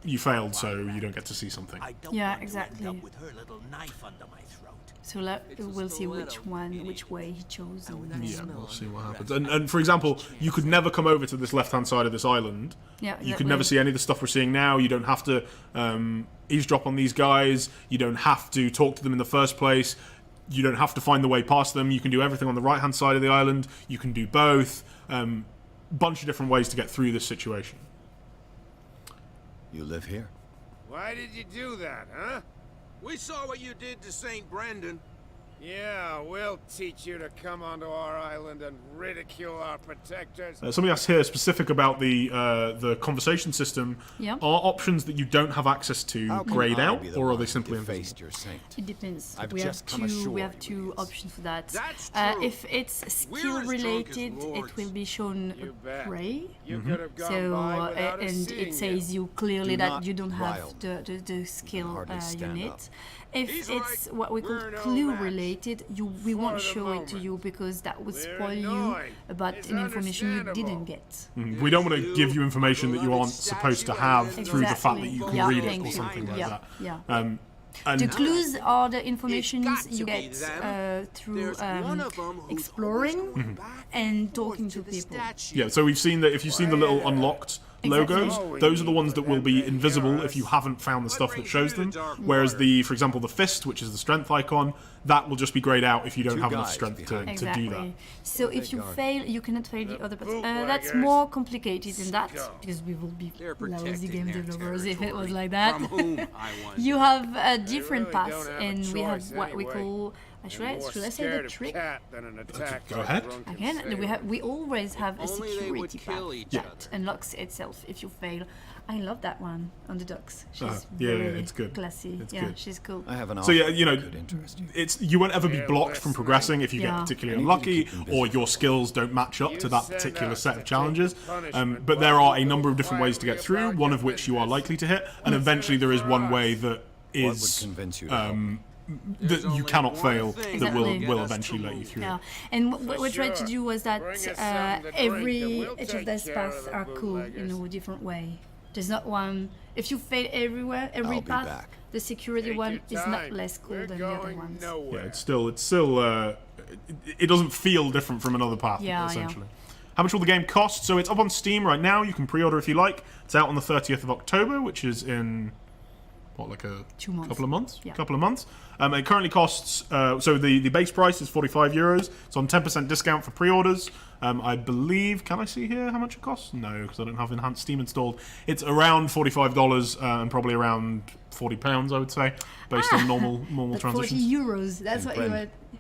you failed so you don't get to see something. Yeah, exactly. With her little knife under my throat. So we'll see which way he chose. Yeah, we'll see what happens. And for example, you could never come over to this left-hand side of this island. Yeah, You could never see any of the stuff we're seeing now. You don't have to eavesdrop on these guys. You don't have to talk to them in the first place. You don't have to find the way past them. You can do everything on the right-hand side of the island. You can do both. Bunch of different ways to get through this situation. You live here? Why did you do that, huh? We saw what you did to St. Brendan. Yeah, we'll teach you to come onto our island and ridicule our protectors. Somebody asked here specific about the conversation system. Yeah. Are options that you don't have access to grayed out, or are they simply invisible? Faced your saint. It depends. I've We have just come two. ashore, We have you two idiots. options for that. That's true. If it's We're skill as drunk as related, it lords. will be shown You bet. gray. You could have gone So by without us and seeing it says you clearly Do that not you don't rile have the skill hardly stand unit. up. If He's it's right. what we call We're no clue match. related, we For won't the show it to moment. you because that would We're spoil you annoying. about It's an information you didn't understandable. get. We don't want to give you information that you aren't supposed to have through the fact that you can Yeah, read it thank or you. something like Yeah, that. yeah. And The clues are the informations got to you be get them. through There's one of 'em who's exploring always going back and forth talking to to the people. statue. yeah, so we've seen that if you've seen the little unlocked logos, Exactly. those are the ones that will be invisible if you haven't found the stuff that shows them. Whereas for example, the fist, which is the strength icon, that will just be grayed out if you don't Two have enough guys strength to behind. do that. Exactly. So if you guard. fail, you cannot fail the other parts. That's bootleggers. more complicated than that Scum. because we will be They're lousy protecting game their developers if it was territory. like that. From whom, I wonder? You have a different really path, don't have a and we have choice what we anyway. call. Should I More say the scared of trick? cat than an attack Go by ahead. drunken Again, we always have a only they would security kill path each that other. unlocks itself if you fail. I love that one on the docks. She's Yeah, very it's good. classy. It's yeah, good. she's cool. I have an So yeah, offer that could interest you. you won't ever be Yeah, blocked from listening. progressing if you Yeah. get particularly I need you to unlucky keep them or busy. your skills don't match up You to that send particular us set to of challenges. take the punishment But there while are a you number go of different ways to get quietly through. about One your of which you are business. likely to hit, and eventually there is one way that What would is convince you to help? that you only cannot one fail thing that will Exactly. will Get us eventually to let you move. through. Yeah, and what we tried to sure. do was that Bring us something to drink and we'll each take of those care paths of the are cool in bootleggers. a different way. There's not one. If you fail everywhere, every I'll be path, back. the security Take one your is not time. less cool We're than the other going ones. nowhere. Yeah, it's still it doesn't feel different from another path Yeah, essentially. How much will the game cost? So it's up on Steam right now. You can pre-order if you like. It's out on the 30th of October, which is in like a 2 months. couple of months. Yeah. Couple of months. It currently costs. So the base price is €45. It's on 10% discount for pre-orders. I believe. Can I see here how much it costs? No, because I don't have enhanced Steam installed. It's around $45 and probably around £40, I would say, based on normal But transitions. €40. That's what you Brent. were.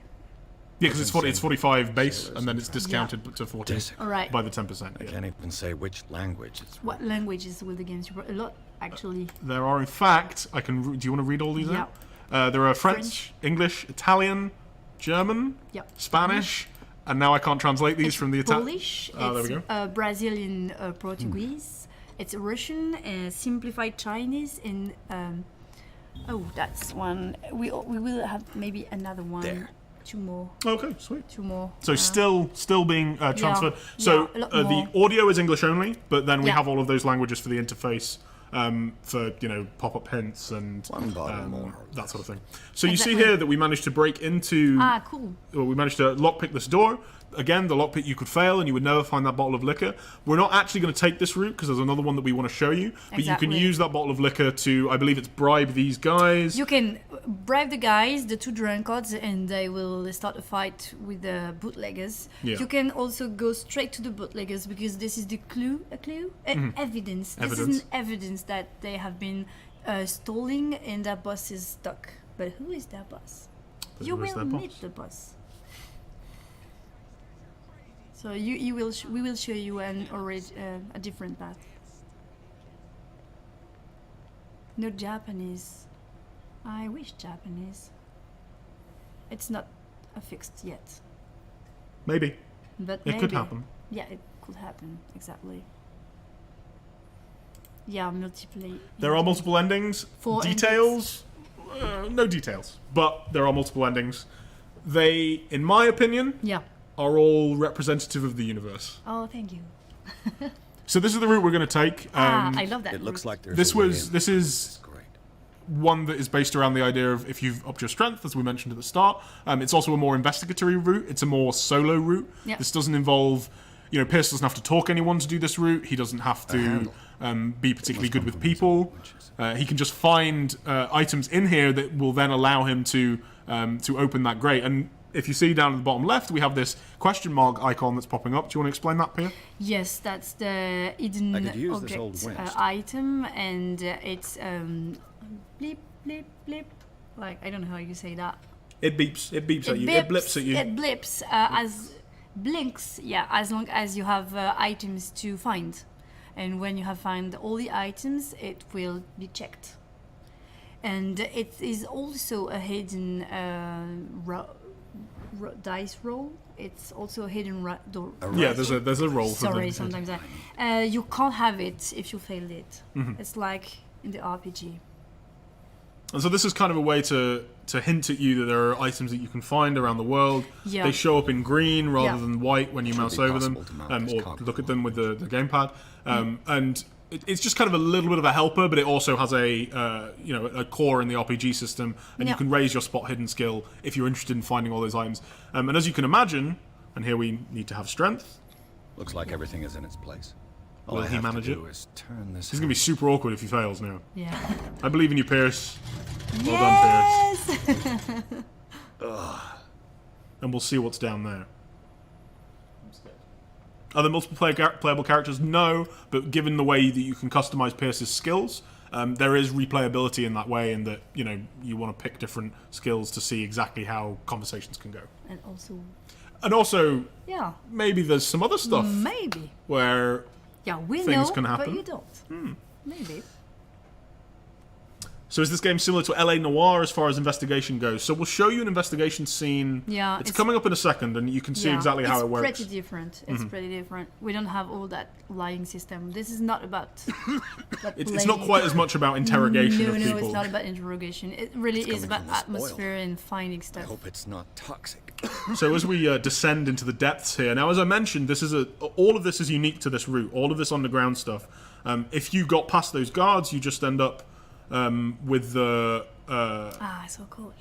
Yeah, because it's 45 base, and then it's discounted to 40 All right. by the 10%. I Yeah. can't even say which language it's What languages will the games? A lot, actually. There are, in fact, I can. Do you want to read all these Yeah. out? There are French, French. English, Italian, German, Yep. Spanish, and now I can't translate these It's from the Italian. Polish. Oh, there we It's go. Brazilian, Portuguese. It's Russian, simplified Chinese, and oh, that's one. We will have maybe another one. There. Two more. Okay, sweet. Two more. So still being transferred. Yeah, So a lot the more. audio is English only, but then we Yeah. have all of those languages for the interface. For pop-up hints and One bottle more. that sort of thing. So you see Exactly. here that we managed to break into. Cool. Well, we managed to lockpick this door. Again, the lockpick you could fail and you would never find that bottle of liquor. We're not actually going to take this route because there's another one that we want to show you. But you can Exactly. use that bottle of liquor to, I believe it's bribe these guys. You can bribe the guys, the two drunkards, and they will start a fight with the bootleggers. Yeah. You can also go straight to the bootleggers because this is the clue, evidence. This is Evidence. an evidence that they have been stalling and their boss is stuck. But who is their boss? You Who is will their meet boss? the boss. So we will show you a different path. No Japanese. I wish Japanese. It's not fixed yet, Maybe. but It could maybe. happen. Yeah, it could happen, exactly. Yeah, multiple. There are multiple endings. Four Details? No details. But there are multiple endings. They, in my opinion, Yeah. are all representative of the universe. Oh, thank you. So this is the route we're going to take. I love that. It looks route. like there's This a way was in. this is It's great. one that is based around the idea of if you've upped your strength, as we mentioned at the start. It's also a more investigatory route. It's a more solo route. Yeah. This doesn't involve, Pierce doesn't have to talk anyone to do this route. He doesn't have to be particularly good with people. He can just find items in here that will then allow him to open that grate. And if you see down at the bottom left, we have this question mark icon that's popping up. Do you want to explain that, Pia? Yes, that's the hidden I could use this old object winch. item, and it's bleep bleep bleep. Like, I don't know how you say that. It beeps. It beeps at you. It blips at you. It blips as blinks. Yeah, as long as you have items to find, and when you have found all the items, it will be checked. And it is also a hidden dice roll. It's also a hidden door. Yeah, there's a roll for Sorry, them. sometimes you can't have it if you failed it. Mm-hmm. It's like in the RPG. And so this is kind of a way to hint at you that there are items that you can find around the world. Yeah. They show up in green rather Yeah. than white when you mouse be over them, possible to mount this or cog look at before. them with the gamepad. And it's just kind of a little bit of a helper, but it also has a core in the RPG system, and you Yeah. can raise your spot hidden skill if you're interested in finding all those items. And as you can imagine, and here we need to have strength. Looks like everything is in its place. All Will I he have manage to it? do is turn this. This is going to be super awkward if he fails now. Yeah. I believe in you, Pierce. Well done, Pierce. Yes. And we'll see what's down there. Are there multiple playable characters? No, but given the way that you can customize Pierce's skills, there is replayability in that way, in that you want to pick different skills to see exactly how conversations can go. And also, yeah, maybe there's some other stuff maybe. where Yeah, we things know, can happen. but you don't. Maybe. So is this game similar to LA Noire as far as investigation goes? So we'll show you an investigation scene. Yeah, it's it's- coming up in a second, and you can see exactly how it works. It's pretty different. It's pretty different. We don't have all that lying system. This is not about. It's not quite as much about interrogation no, of no, people. it's not about interrogation. It really is coming about from the spoil. atmosphere and finding I stuff. hope it's not toxic. So as we descend into the depths here, now as I mentioned, this is all of this is unique to this route. All of this underground stuff. If you got past those guards, you just end up with the. So cool.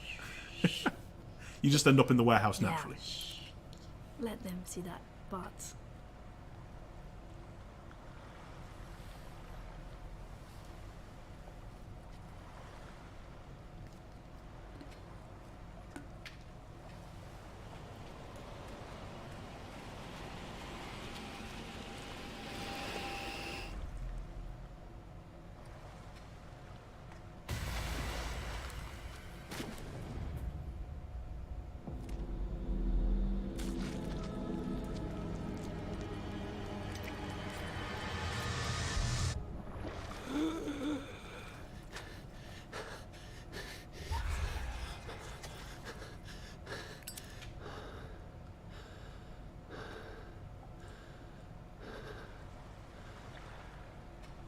You just end up in the warehouse Yeah. naturally. Shh. Let them see that part.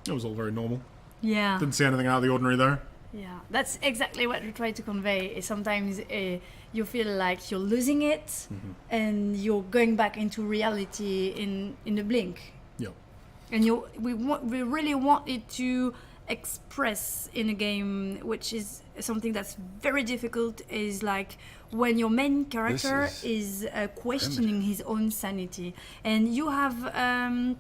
It was all very normal. Yeah. Didn't see anything out of the ordinary there. Yeah, that's exactly what we try to convey. Sometimes you feel like you're losing it, and you're going back into reality in a blink. Yep. And we really want it to express in a game, which is something that's very difficult, is like when your main character is questioning his own sanity, and you have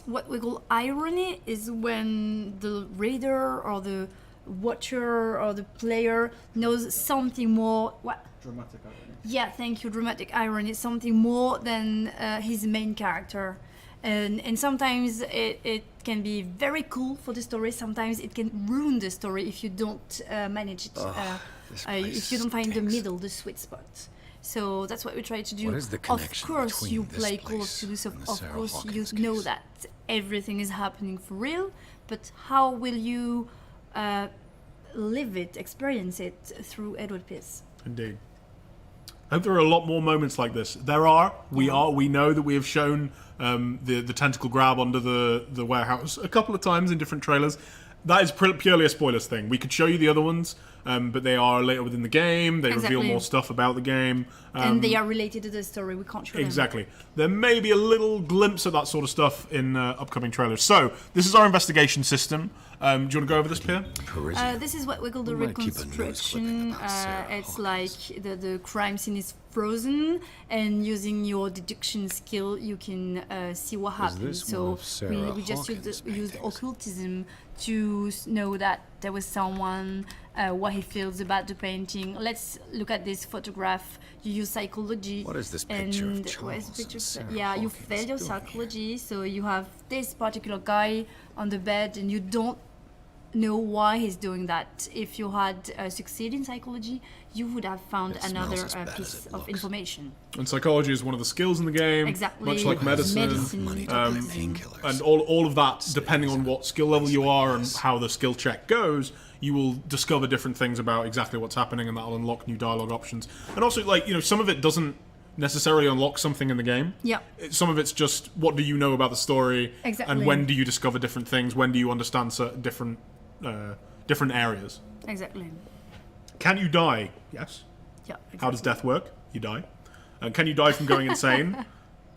what we call irony, is when the reader or the watcher or the player knows something more. What? Dramatic irony. Yeah, thank you. Dramatic irony, something more than his main character. And sometimes it can be very cool for the story. Sometimes it can ruin the story if you don't manage it. If you don't find the middle, the sweet spot. So that's what we try to do. What is the Of connection course, between you this play Call of place Cthulhu, so and the of Sarah course Hawkins you know case? that everything is happening for real. But how will you live it, experience it through Edward Pierce? Indeed. I hope there are a lot more moments like this. There are. We know that we have shown the tentacle grab under the warehouse a couple of times in different trailers. That is purely a spoilers thing. We could show you the other ones, but they are later within the game. They reveal more stuff about the game. And they are related to the story. We can't show them. Exactly. There may be a little glimpse of that sort of stuff in upcoming trailers. So, this is our investigation system. Do you want to go over this, Pierre? This is what we call the We might keep a news reconstruction. clipping about Sarah It's Hawkins. like the crime scene is frozen, and using your deduction skill, you can see what happened. this one So of Sarah we just Hawkins' used paintings? occultism to know that there was someone, what he feels about the painting. Let's look at this photograph. You use psychology. What is this picture of and Charles what is the and picture? Sarah Yeah, you Hawkins fail your doing here? psychology, so you have this particular guy on the bed, and you don't know why he's doing that. If you had succeeded in psychology, you would have found It another smells as bad as piece it of looks. information. And psychology is one of the skills in the game. Exactly. Much like medicine. Money to Um, buy painkillers. And all of that, depending on what skill level you are and how the skill check goes, you will discover different things about exactly what's happening, and that'll unlock new dialogue options. And also, like, you know, some of it doesn't necessarily unlock something in the game. Yeah. Some of it's just what do you know about the story, Exactly. and when do you discover different things, when do you understand certain different areas. Exactly. Can you die? Yes. Yeah. Exactly. How does death work? You die. Can you die from going insane?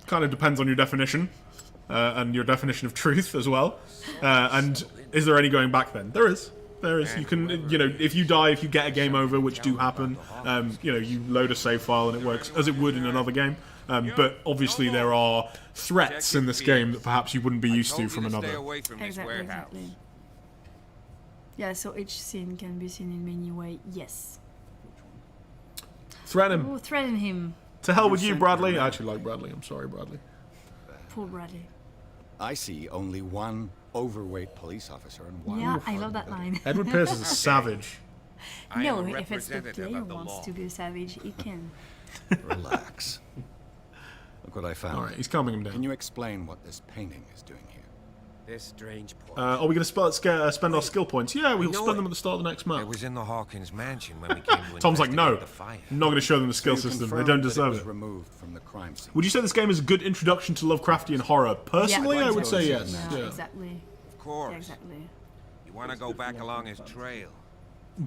Kind of depends on your definition, and your definition of truth as well. And is there any going back then? There is. There is. You can, you know, if you die, if you get a game over, which do happen, you know, you load a save file and it works as it would in another game. But obviously there are threats in this game that perhaps you wouldn't be used to from another. Exactly. Yeah, so each scene can be seen in many ways. Yes. Threaten him. Oh, threaten him. To hell with you, Bradley. I actually like Bradley. I'm sorry, Bradley. Poor Bradley. I see only one overweight police officer and one. Yeah, I love that line. Edward Pierce is a savage. No, if it's the player wants to be a savage, he can. Relax. Look what I found. All right, he's calming him Can down. you explain what this painting is doing here? This strange point. Are we going to spend our skill points? Yeah, we'll know spend it. them at the start of the next I map. was in the Hawkins mansion when we came to Tom's like, no, investigate the fire. I'm not going to show them the skill You system. They confirmed don't that deserve was it. removed from the crime scene. Would you say this game is a good introduction to Lovecraftian horror? Personally, Yeah. I would say Yeah, yes. Yeah, Yeah. exactly. Of course. Yeah, exactly. You want to go back along his trail.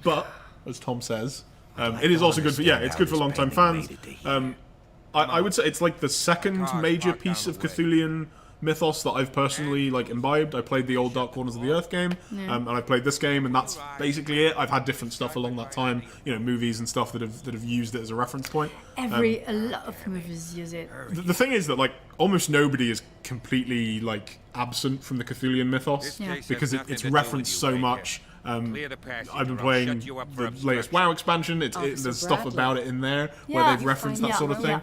But, as Tom says, it is also good for, yeah, it's good for long-time fans. I would say it's like the second major piece of Cthulhian mythos that I've personally like imbibed. I played the old Dark Corners of the Earth game, and I played this game, and that's basically it. I've had different stuff along that time, you know, movies and stuff that have used it as a reference point. A lot of movies use it. The thing is that like almost nobody is completely like absent from the Cthulhian mythos This case because has nothing it's to do referenced with so you, much. Clear the passage I've been or I'll playing shut you up for the latest obstruction. WoW expansion. There's stuff about it in there where they've referenced that sort of thing,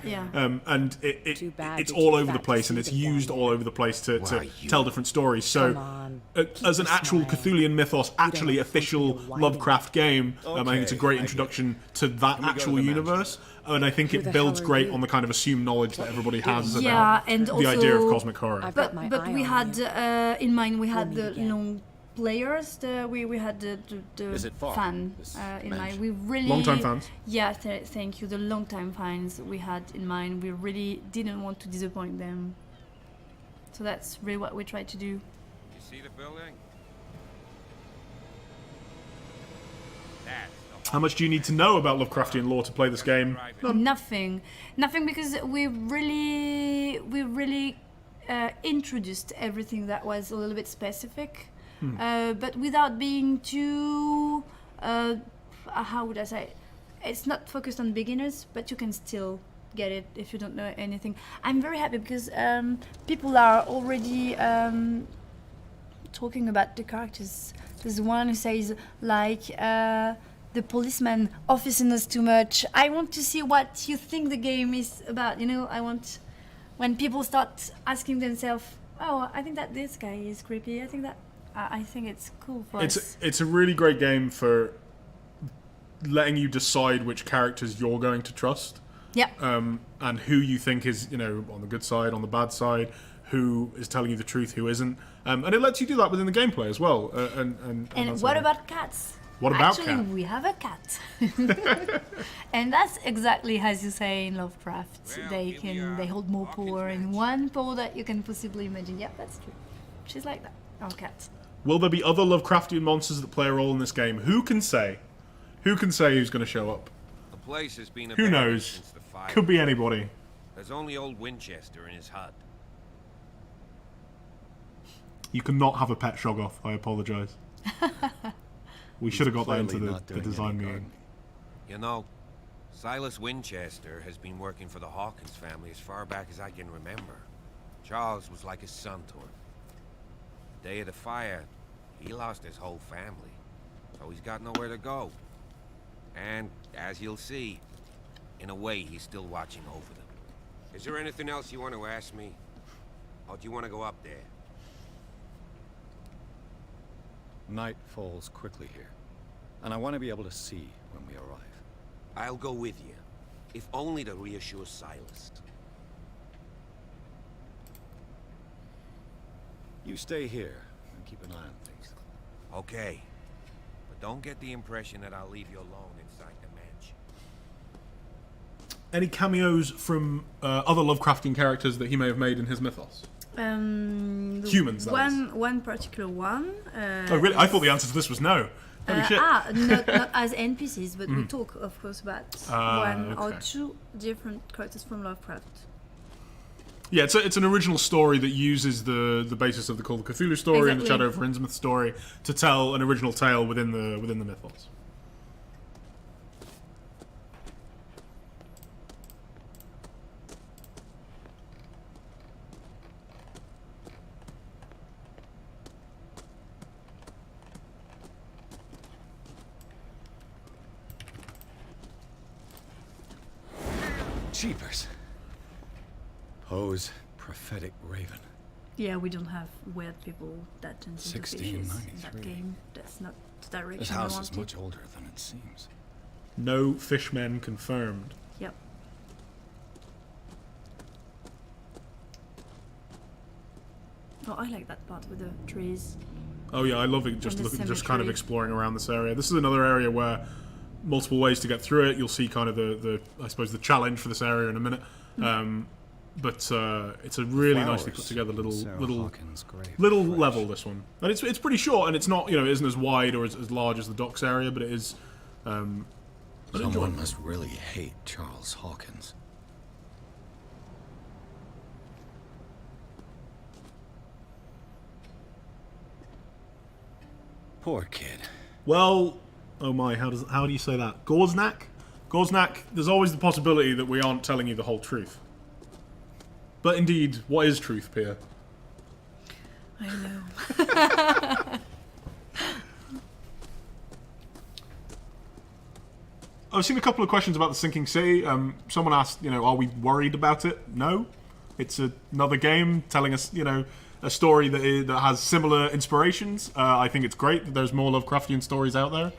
and Too bad it's that all you over the got place, to and see it's the used one. all over the place to you? tell different stories. So, Come on. as an Keep a actual smile. Cthulhian mythos, actually have official something to widen. Lovecraft game, I think it's a great I get it. introduction to that Can we go to actual the universe, and I think Who it the builds hell are great you? on the kind of assumed knowledge that everybody has Yeah, about and the idea of also- cosmic horror. I've got my But eye we on had you. in mind we had We'll the meet again. long players. We had the Is it far, fan this in mind. mansion? We really Long-time fans. Yeah, thank you. The long time fans we had in mind. We really didn't want to disappoint them. So that's really what we tried to do. You see the building? That's the How much do you need to know about Lovecraftian lore to play this game? Nothing because we really introduced everything that was a little bit specific, but without being too how would I say it? It's not focused on beginners, but you can still get it if you don't know anything. I'm very happy because people are already talking about the characters. There's one who says like the policeman officing us too much. I want to see what you think the game is about. You know, I want when people start asking themselves, "Oh, I think that this guy is creepy. I think that I think it's cool for us." It's a really great game for letting you decide which characters you're going to trust. Yeah. And who you think is, you know, on the good side, on the bad side, who is telling you the truth, who isn't. And it lets you do that within the gameplay as well. And that's what all. about cats? What about Actually, cat? we have a cat. And that's exactly as you say in Lovecraft. Well, They here we are. they hold more Hawkins power in match. one paw that you can possibly imagine. Yeah, that's true. She's like that. Our cat. Will there be other Lovecraftian monsters that play a role in this game? Who can say? Who can say who's going to show up? The place has been Who abandoned knows? since the fire. Could be anybody. There's only old Winchester in his hut. You cannot have a pet Shoggoth. I apologise. We should have got that into Clearly the not doing design any meeting. gardening. You know, Silas Winchester has been working for the Hawkins family as far back as I can remember. Charles was like his son to him. The day of the fire, he lost his whole family, so he's got nowhere to go. And, as you'll see, in a way, he's still watching over them. Is there anything else you want to ask me? Or do you want to go up there? Night falls quickly here, and I want to be able to see when we arrive. I'll go with you, if only to reassure Silas. You stay here and keep an eye on things. Okay. But don't get the impression that I'll leave you alone inside the mansion. Any cameos from other Lovecraftian characters that he may have made in his mythos? Humans, that is. One particular one. Oh, really? I thought the answer to this was no. Holy shit. Not as NPCs, but we talk, of course, about one or okay. two different characters from Lovecraft. Yeah, it's an original story that uses the basis of the Call of Cthulhu story and the Exactly. Shadow of Innsmouth story to tell an original tale within the mythos. Jeepers. Poe's prophetic raven. Yeah, we don't have weird people that turn into fishes in that 1693. game. That's not the direction This I house is wanted. much older than it seems. No fishmen confirmed. Yep. Oh, I like that part with the trees. Oh yeah, I love it. Just And the just kind of cemetery. exploring around this area. This is another area where multiple ways to get through it. You'll see kind of the I suppose the challenge for this area in a minute. But it's a really nicely put Flowers. together little Sarah Hawkins' grave. little Fresh. level, this one. And it's pretty short, and it's not, you know, it isn't as wide or as large as the docks area, but it is Someone must really hate Charles Hawkins. Poor kid. well, oh my, how do you say that? Gorznak? Gorznak, there's always the possibility that we aren't telling you the whole truth. But indeed, what is truth, Pia? I know. I've seen a couple of questions about the sinking city. Someone asked, you know, are we worried about it? No. It's another game telling us, you know, a story that has similar inspirations. I think it's great that there's more Lovecraftian stories out there.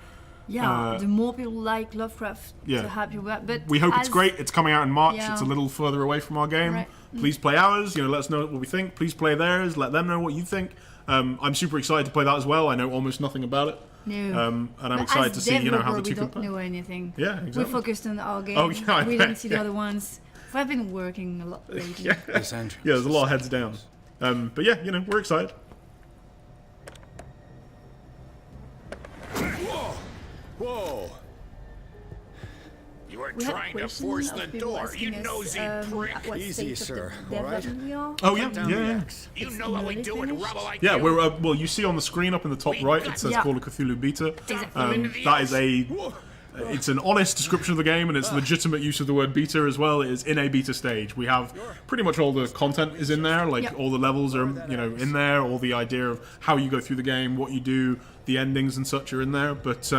Yeah, the more people like Lovecraft, yeah. the happier we are. But We hope it's as- great. It's coming out in March. Yeah. It's a little further away from our game. Right. Please play ours. You know, let us know what we think. Please play theirs. Let them know what you think. I'm super excited to play that as well. I know almost nothing about it. No. And I'm But excited as to see, you know, how the developer, two we don't compare. know anything. Yeah, exactly. We're focused on our game. Oh, yeah, I we bet, don't see yeah. the other ones. I've been working a lot lately. Yeah. This entrance Yeah, there's a is lot of heads down. But yeah, you know, we're excited. Whoa! You were We had trying to questions force of the people door, you asking us, nosy at prick. what Easy, stage of sir, the all right? development we are. Oh yeah, Down yeah, the yeah. axe. You It's know how we nearly do it, finished. rubble like Yeah, you. we're well. You see on the screen up in the top We right, got it says ya. Call of Cthulhu Beta. Exactly. That is a. It's an honest description of the game, and it's legitimate use of the word beta as well. It is in a beta stage. We have pretty much all the content is in there, like Yep. all the levels are, you know, in there. All the idea of how you go through the game, what you do, the endings and such are in there. But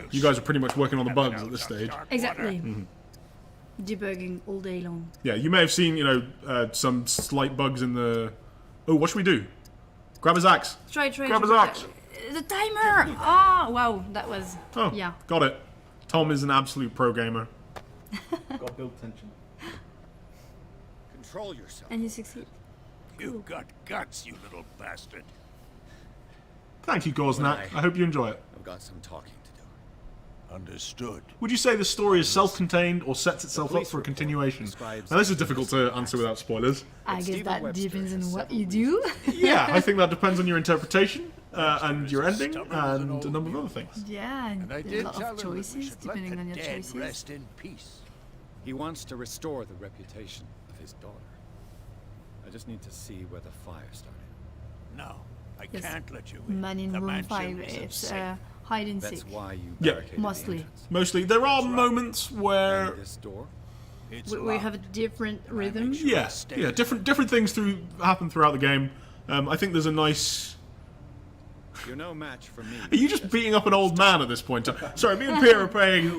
you guys are pretty much working on the bugs at this stage. Exactly. Debugging all day long. Yeah, you may have seen, you know, some slight bugs in the. Oh, what should we do? Grab his axe. Try. Grab his axe. The timer! Ah, wow, that was. Oh, Yeah. got it. Tom is an absolute pro gamer. Got build tension. control yourself. And you succeed. You've got guts, you little bastard. Thank you, Goznak. I hope you enjoy it. I've got some talking to do. Understood. Would you say the story is self-contained or sets itself up for a continuation? Now, this is difficult to answer without spoilers. I guess that depends on what you do. Yeah, I think that depends on your interpretation and your ending and a number of other things. Yeah, And I there's did a lot tell of him we choices should let depending the on your dead choices. rest in peace. He wants to restore the reputation of his daughter. I just need to see where the fire started. No, I Yes. can't let you in. Man in The room mansion 5, is it's unsafe. hide and That's seek. why you Yeah. barricaded Mostly. the entrance. Mostly, there are moments And where, this door? It's We locked. have a different rhythm. yeah, different things happen throughout the game. I think there's a nice. You're no match for me. Are you just beating up an old man at this point? Sorry, me and Pierre are paying,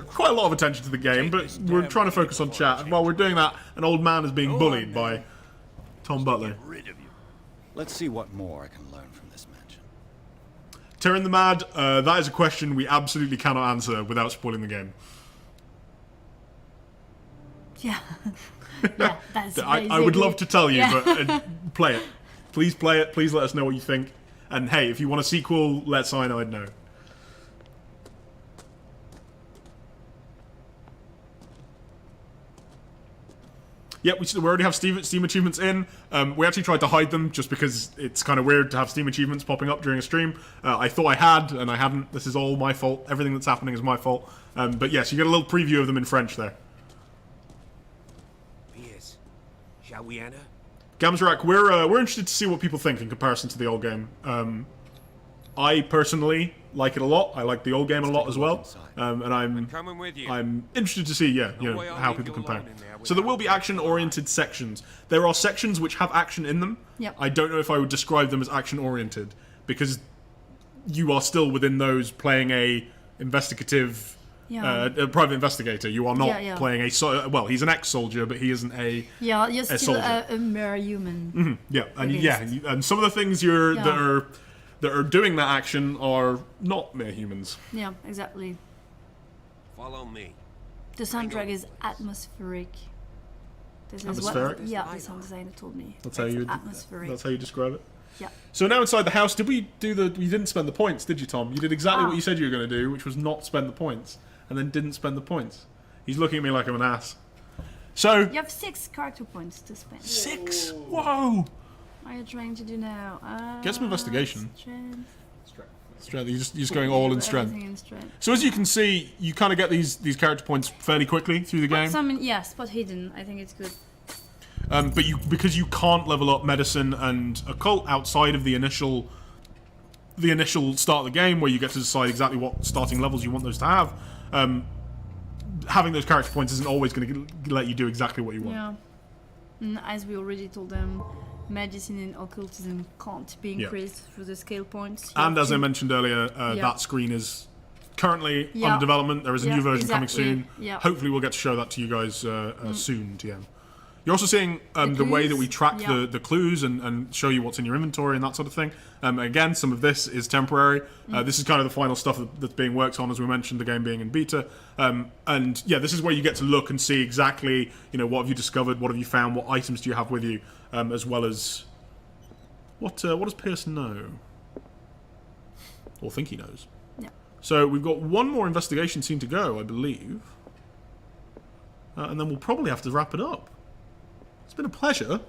quite a lot of attention to the game, but we're trying to focus on chat. And while we're doing that, an old man is being bullied by Tom Butler. Rid of you. Let's see what more I can learn from this mansion. Tyrion the Mad, that is a question we absolutely cannot answer without spoiling the game. Yeah. Yeah, that's I would love to tell you, Yeah. but play it. Please play it. Please let us know what you think. And hey, if you want a sequel, let Cyanide know. Yep, we already have Steam achievements in. We actually tried to hide them just because it's kind of weird to have Steam achievements popping up during a stream. I thought I had, and I hadn't. This is all my fault. Everything that's happening is my fault. But yes, you get a little preview of them in French there. Piers, shall we enter? Gamzrak, we're interested to see what people think in comparison to the old game. I personally like it a lot. I like the old game a lot as well, and I'm Coming with you. interested to see way I'll how leave people you compare. alone in there So there without will be my action-oriented sections. There are sections which have action in them. Yep. I don't know if I would describe them as action-oriented because you are still within those playing a investigative. Yeah. A private investigator. You are not Yeah. playing well, he's an ex-soldier, but he isn't a Yeah, you're still soldier. a mere human. Yeah, and Against. and some of the things that are doing that action are not mere humans. Yeah, exactly. Follow me. The soundtrack is atmospheric. This is Atmospheric? what the sound designer told me. That's how you atmospheric. That's how you describe it. Yeah. So now inside the house, you didn't spend the points, did you, Tom? You did exactly Ah. what you said you were going to do, which was not spend the points, and then didn't spend the points. He's looking at me like I'm an ass. So You have 6 character points to spend. 6. Whoa. What are you trying to do now? Get some investigation. Strength. Strength. You're just going all in strength. Everything in strength. So as you can see, you kind of get these character points fairly quickly through the game. Spot hidden. I think it's good. But because you can't level up medicine and occult outside of the initial start of the game, where you get to decide exactly what starting levels you want those to have. Having those character points isn't always going to let you do exactly what you want. Yeah. And as we already told them, medicine and occultism can't be increased through the scale points. You And have as I to- mentioned earlier, that screen is currently Yeah. under development. There is a Yeah, new version coming exactly. soon. Yeah. Hopefully, we'll get to show that to you guys soon, TM. You're also seeing the way that we clues, track yeah. the clues and show you what's in your inventory and that sort of thing. Again, some of this is temporary. This is kind of the final stuff that's being worked on, as we mentioned, the game being in beta. And yeah, this is where you get to look and see exactly, what have you discovered, what have you found, what items do you have with you, as well as what does Pierce know? Or think he knows. Yeah. So we've got one more investigation scene to go, I believe. And then we'll probably have to wrap it up. It's been a pleasure.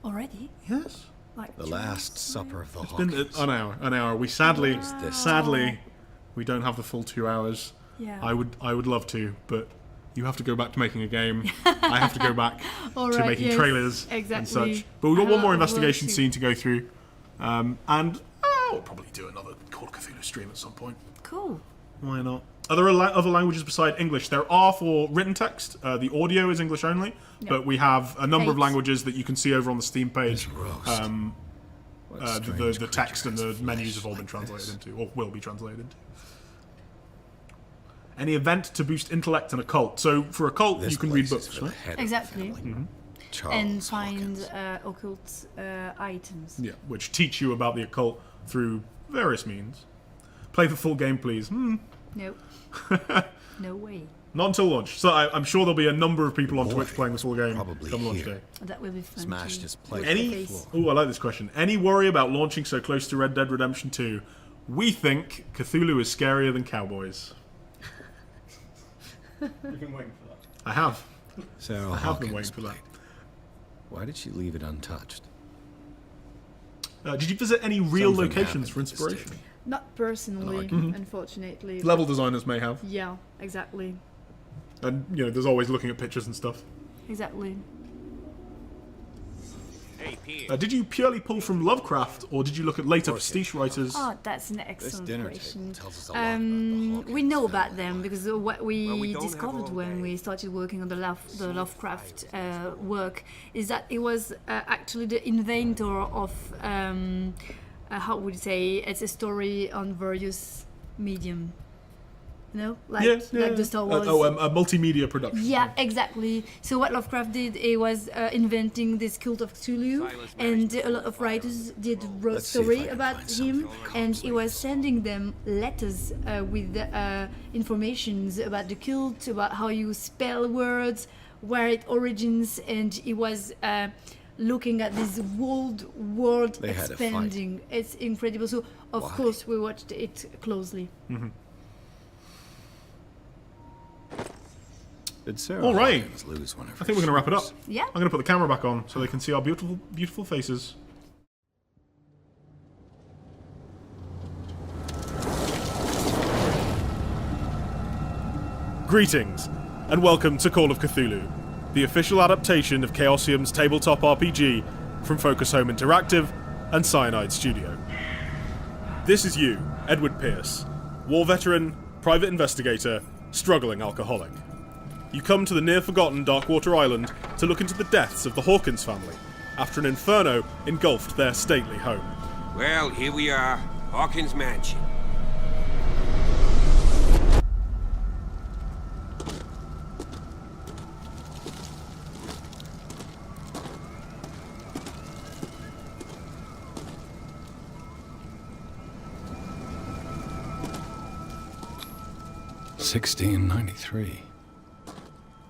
Already? Yes. Like The Last Supper of the It's been Hawkins. an hour. We sadly, we don't have the full 2 hours. Yeah. I would love to, but you have to go back to making a game. I have to go back to Alright, making yes, trailers and exactly. such. But we've got I one more will investigation see. scene to go through. And we'll probably do another Call of Cthulhu stream at some point. Cool. Why not? Are there other languages beside English? There are for written text. The audio is English only, but we have a number of 8. languages that you can see over on the Steam page. Roast. What The strange text and the creature has menus flesh have all been like translated this? into, or will be translated into. Any event to boost intellect and occult. So for occult, This you can read place is books, for the right? head of Exactly. the family. Charles And find Hawkins. occult items. Yeah, which teach you about the occult through various means. Play the full game, please. Nope. No way. Not until launch. So I'm sure there'll be a number of people on Boy, Twitch playing this whole game probably come launch here. day. That will be fun. Smashed too. his plate. Any? Face. Oh, I like this question. Any worry about launching so close to Red Dead Redemption 2? We think Cthulhu is scarier than cowboys. You've been waiting for that. I have. Sarah I have been Hawkins' waiting for that. plate. Why did she leave it untouched? Did you visit any real Something locations happened for to this inspiration? table. Not personally, Mm-hmm. unfortunately. Level designers may have. Yeah, exactly. And, there's always looking at pictures and stuff. Exactly. Hey, Pierce. Did you purely pull from Lovecraft, or did you look at later prestige writers? Oh, that's an This excellent dinner question. table tells us a lot about the Hawkins We know about family. them because what we, Well, we don't have discovered all when day. we started working on the Lovecraft work is that it was actually the inventor of how would you say, it's a story on various medium. Like the Star Wars. A multimedia production. Yeah, exactly. So what Lovecraft did, he was inventing this cult of Cthulhu, and a lot of writers wrote Let's see if I story can about find something him, on the and comms he was list. sending them letters with informations about the cult, about how you spell words, where it origins, and he was looking at this world They had a fight. expanding. It's incredible. So of Why? course we watched it closely. Did Sarah All right. Hawkins lose one of her I think we're going to wrap it up. shoes? Yeah. I'm going to put the camera back on so they can see our beautiful, beautiful faces. Greetings, and welcome to Call of Cthulhu, the official adaptation of Chaosium's tabletop RPG from Focus Home Interactive and Cyanide Studio. This is you, Edward Pierce, war veteran, private investigator, struggling alcoholic. You come to the near-forgotten Darkwater Island to look into the deaths of the Hawkins family after an inferno engulfed their stately home. Well, here we are. Hawkins Mansion. $1693.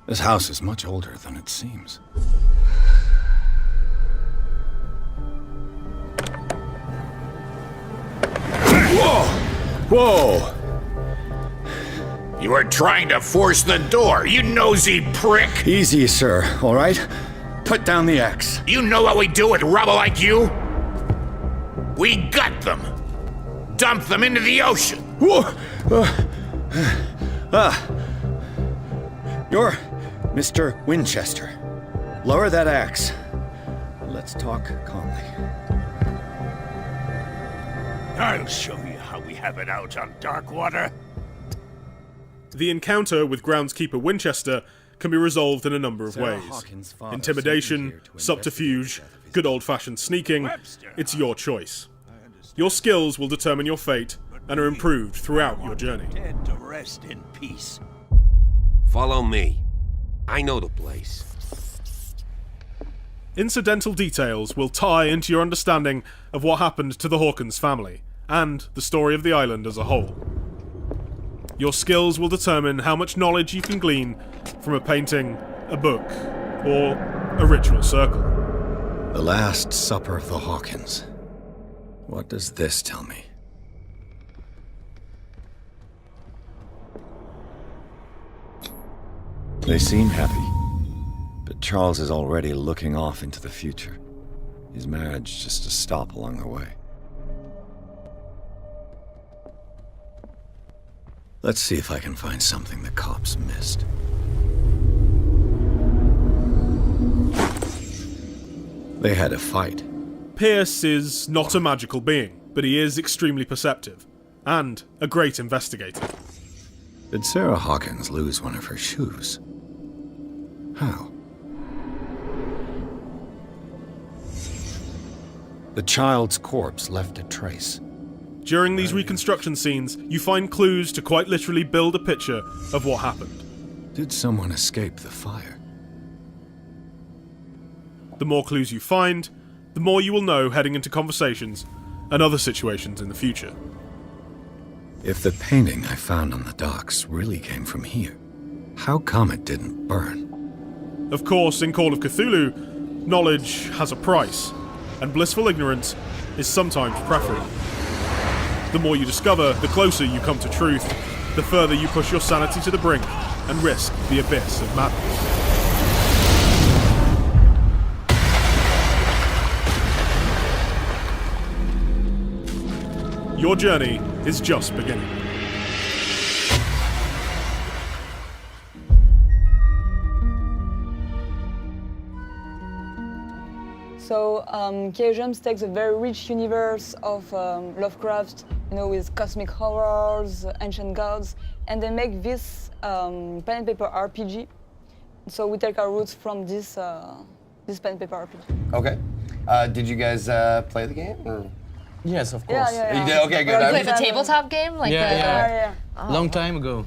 This house is much older than it seems. Whoa! You were trying to force the door, you nosy prick! Easy, sir, all right? Put down the axe. You know what we do with rubble like you? We gut them! Dump them into the ocean! Whoa! You're Mr. Winchester. Lower that axe. Let's talk calmly. I'll show you how we have it out on Darkwater. The encounter with groundskeeper Winchester can be resolved in a number of Sarah ways. Hawkins' father sent me Intimidation, here to subterfuge, investigate the death of his good old-fashioned sneaking, Webster. it's your choice. Your skills will determine your fate and are improved throughout your journey. Dead to rest in peace. Follow me. I know the place. Incidental details will tie into your understanding of what happened to the Hawkins family, and the story of the island as a whole. Your skills will determine how much knowledge you can glean from a painting, a book, or a ritual circle. The Last Supper of the Hawkins. What does this tell me? They seem happy, but Charles is already looking off into the future. His marriage just a stop along the way. Let's see if I can find something the cops missed. They had a fight. Pierce is not a magical being, but he is extremely perceptive, and a great investigator. Did Sarah Hawkins lose one of her shoes? How? The child's corpse left a trace. During these reconstruction scenes, you find clues to quite literally build a picture of what happened. Did someone escape the fire? The more clues you find, the more you will know heading into conversations and other situations in the future. If the painting I found on the docks really came from here, How come it didn't burn? Of course, in Call of Cthulhu, knowledge has a price, and blissful ignorance is sometimes preferable. The more you discover, the closer you come to truth, the further you push your sanity to the brink and risk the abyss of madness. Your journey is just beginning. So Chaosium takes a very rich universe of Lovecraft, with cosmic horrors, ancient gods, and they make this pen and paper RPG. So we take our roots from this pen and paper RPG. Okay. Did you guys play the game? Or? Yes, of course. Yeah. You did? Okay, good. Well, Like the tabletop game? Like Yeah. the, Long time ago.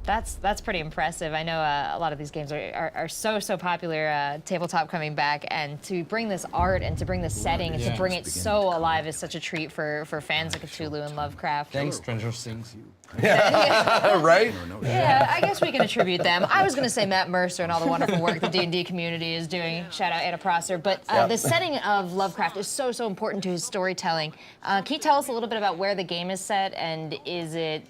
That's pretty impressive. I know a lot of these games are so popular. Tabletop coming back, and to bring this art and to bring this setting and to bring it so alive is such a treat for fans of Cthulhu and Lovecraft. Thanks, Stranger Things. Right? Yeah, I guess we can attribute them. I was going to say Matt Mercer and all the wonderful work the D&D community is doing. Shout out Anna Prosser. But the setting of Lovecraft is so important to his storytelling. Can you tell us a little bit about where the game is set, and is it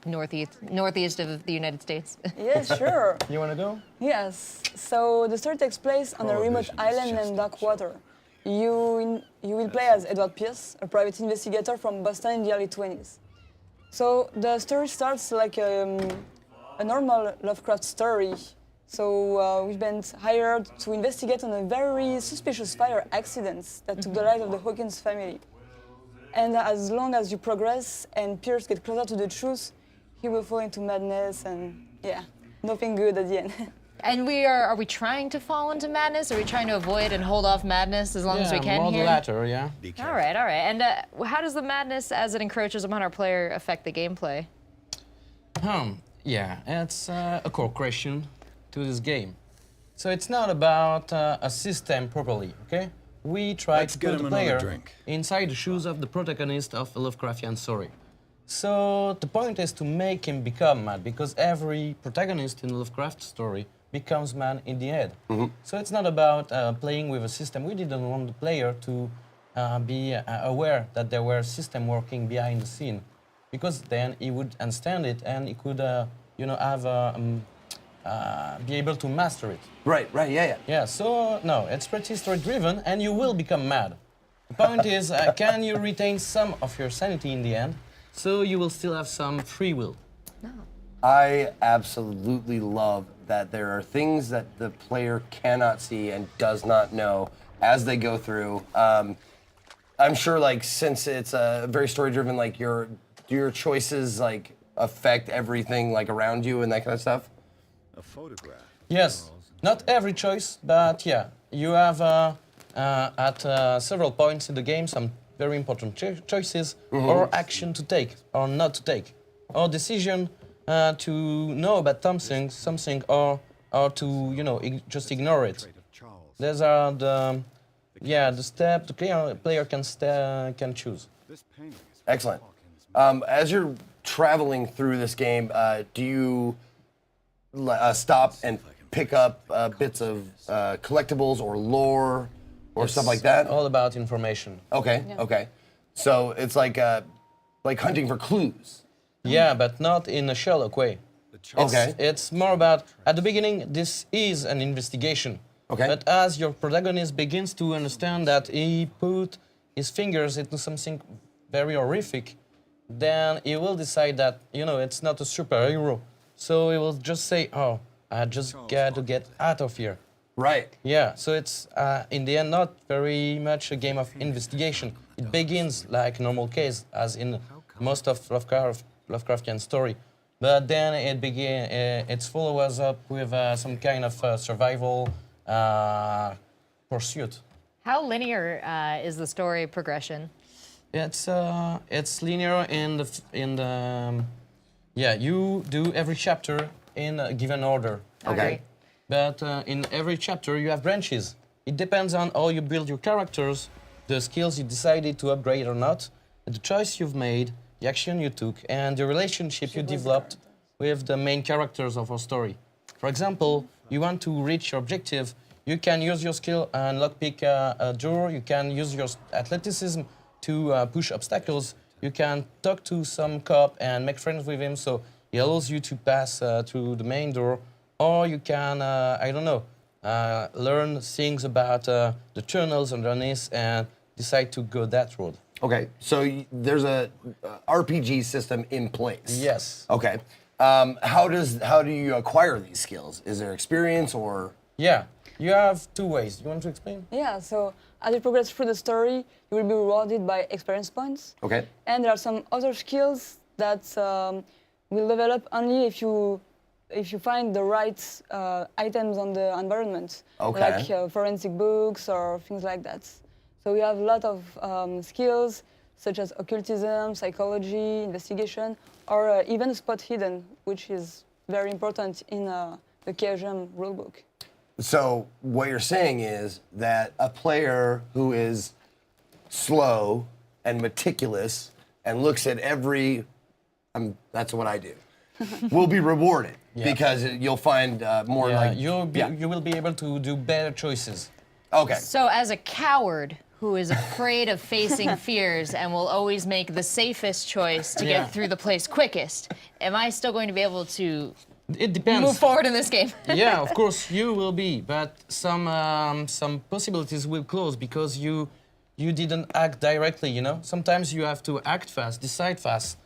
northeast of the United States? Yes, sure. You want to go? Yes. So the story takes place on a remote island named Darkwater. You will play as Edward Pierce, a private investigator from Boston in the early 20s. So the story starts like a normal Lovecraft story. So we've been hired to investigate on a very suspicious fire accident that took the life of the Hawkins family. And as long as you progress and Pierce gets closer to the truth, he will fall into madness and nothing good at the end. And are we trying to fall into madness? Are we trying to avoid and hold off madness as long as we can more here? the latter, yeah. All right. And how does the madness, as it encroaches upon our player, affect the gameplay? Yeah, it's a core question to this game. So it's not about a system properly, okay? We try Let's to get put him the another player drink. inside the shoes of the protagonist of a Lovecraftian story. So the point is to make him become mad, because every protagonist in a Lovecraft story becomes mad in the end. So it's not about playing with a system. We didn't want the player to be aware that there were system working behind the scene, because then he would understand it and he could, be able to master it. Right, yeah. Yeah, so no, it's pretty story-driven, and you will become mad. The point is, can you retain some of your sanity in the end, so you will still have some free will? I absolutely love that there are things that the player cannot see and does not know as they go through. I'm sure, like, since it's very story-driven, like, do your choices, like, affect everything, like, around you and that kind of stuff? A photograph. Yes, not every choice, but yeah, you have at several points in the game some very important choices or action to take or not to take, or decision to know about something or to just ignore it. These are the step the player can choose. Excellent. As you're traveling through this game, do you stop and pick up bits of collectibles or lore or stuff like that? All about information. Okay. So it's like hunting for clues. Yeah, but not in a Sherlock way. Okay. It's more about, at the beginning, this is an investigation. Okay. But as your protagonist begins to understand that he put his fingers into something very horrific, then he will decide that, it's not a superhero. So he will just say, oh, I just got to get out of here. Right. Yeah, so it's, in the end, not very much a game of investigation. It begins like a normal case, as in most of Lovecraftian story. But then it follows up with some kind of survival pursuit. How linear is the story progression? It's linear you do every chapter in a given order. Okay. But in every chapter you have branches. It depends on how you build your characters, the skills you decided to upgrade or not, the choice you've made, the action you took, and the relationship you developed with the main characters of our story. For example, you want to reach your objective, you can use your skill and lockpick a door, you can use your athleticism to push obstacles, you can talk to some cop and make friends with him, so he allows you to pass through the main door, or you can, I don't know, learn things about the tunnels underneath and decide to go that road. Okay, so there's a RPG system in place. Yes. Okay. How do you acquire these skills? Is there experience or? Yeah, you have two ways. You want to explain? Yeah, so as you progress through the story, you will be rewarded by experience points. Okay. And there are some other skills that will develop only if you find the right items on the environment. Okay. Like forensic books or things like that. So we have a lot of skills such as occultism, psychology, investigation, or even spot hidden, which is very important in the Chaosium rulebook. So what you're saying is that a player who is slow and meticulous and looks at every, that's what I do, will be rewarded because you'll find more like... You will be able to do better choices. Okay. So as a coward who is afraid of facing fears and will always make the safest choice to get through the place quickest, am I still going to be able to It depends. move forward in this game? Yeah, of course you will be, but some possibilities will close because you didn't act directly, you know? Sometimes you have to act fast, decide fast,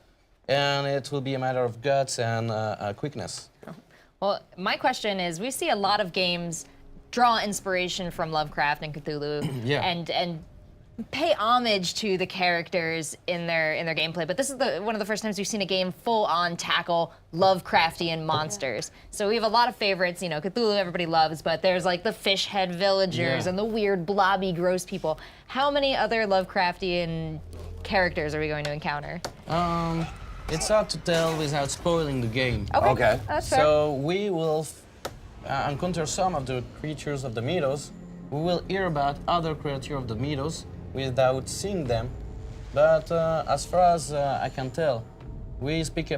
and it will be a matter of guts and quickness. Well, my question is, we see a lot of games draw inspiration from Lovecraft and Cthulhu and pay homage to the characters in their gameplay, but this is one of the first times we've seen a game full-on tackle Lovecraftian monsters. So we have a lot of favorites, you know, Cthulhu everybody loves, but there's like the fish head villagers and the weird blobby gross people. How many other Lovecraftian characters are we going to encounter? It's hard to tell without spoiling the game. Okay. That's fair. So we will encounter some of the creatures of the meadows. We will hear about other creatures of the meadows without seeing them. But as far as I can tell, we speak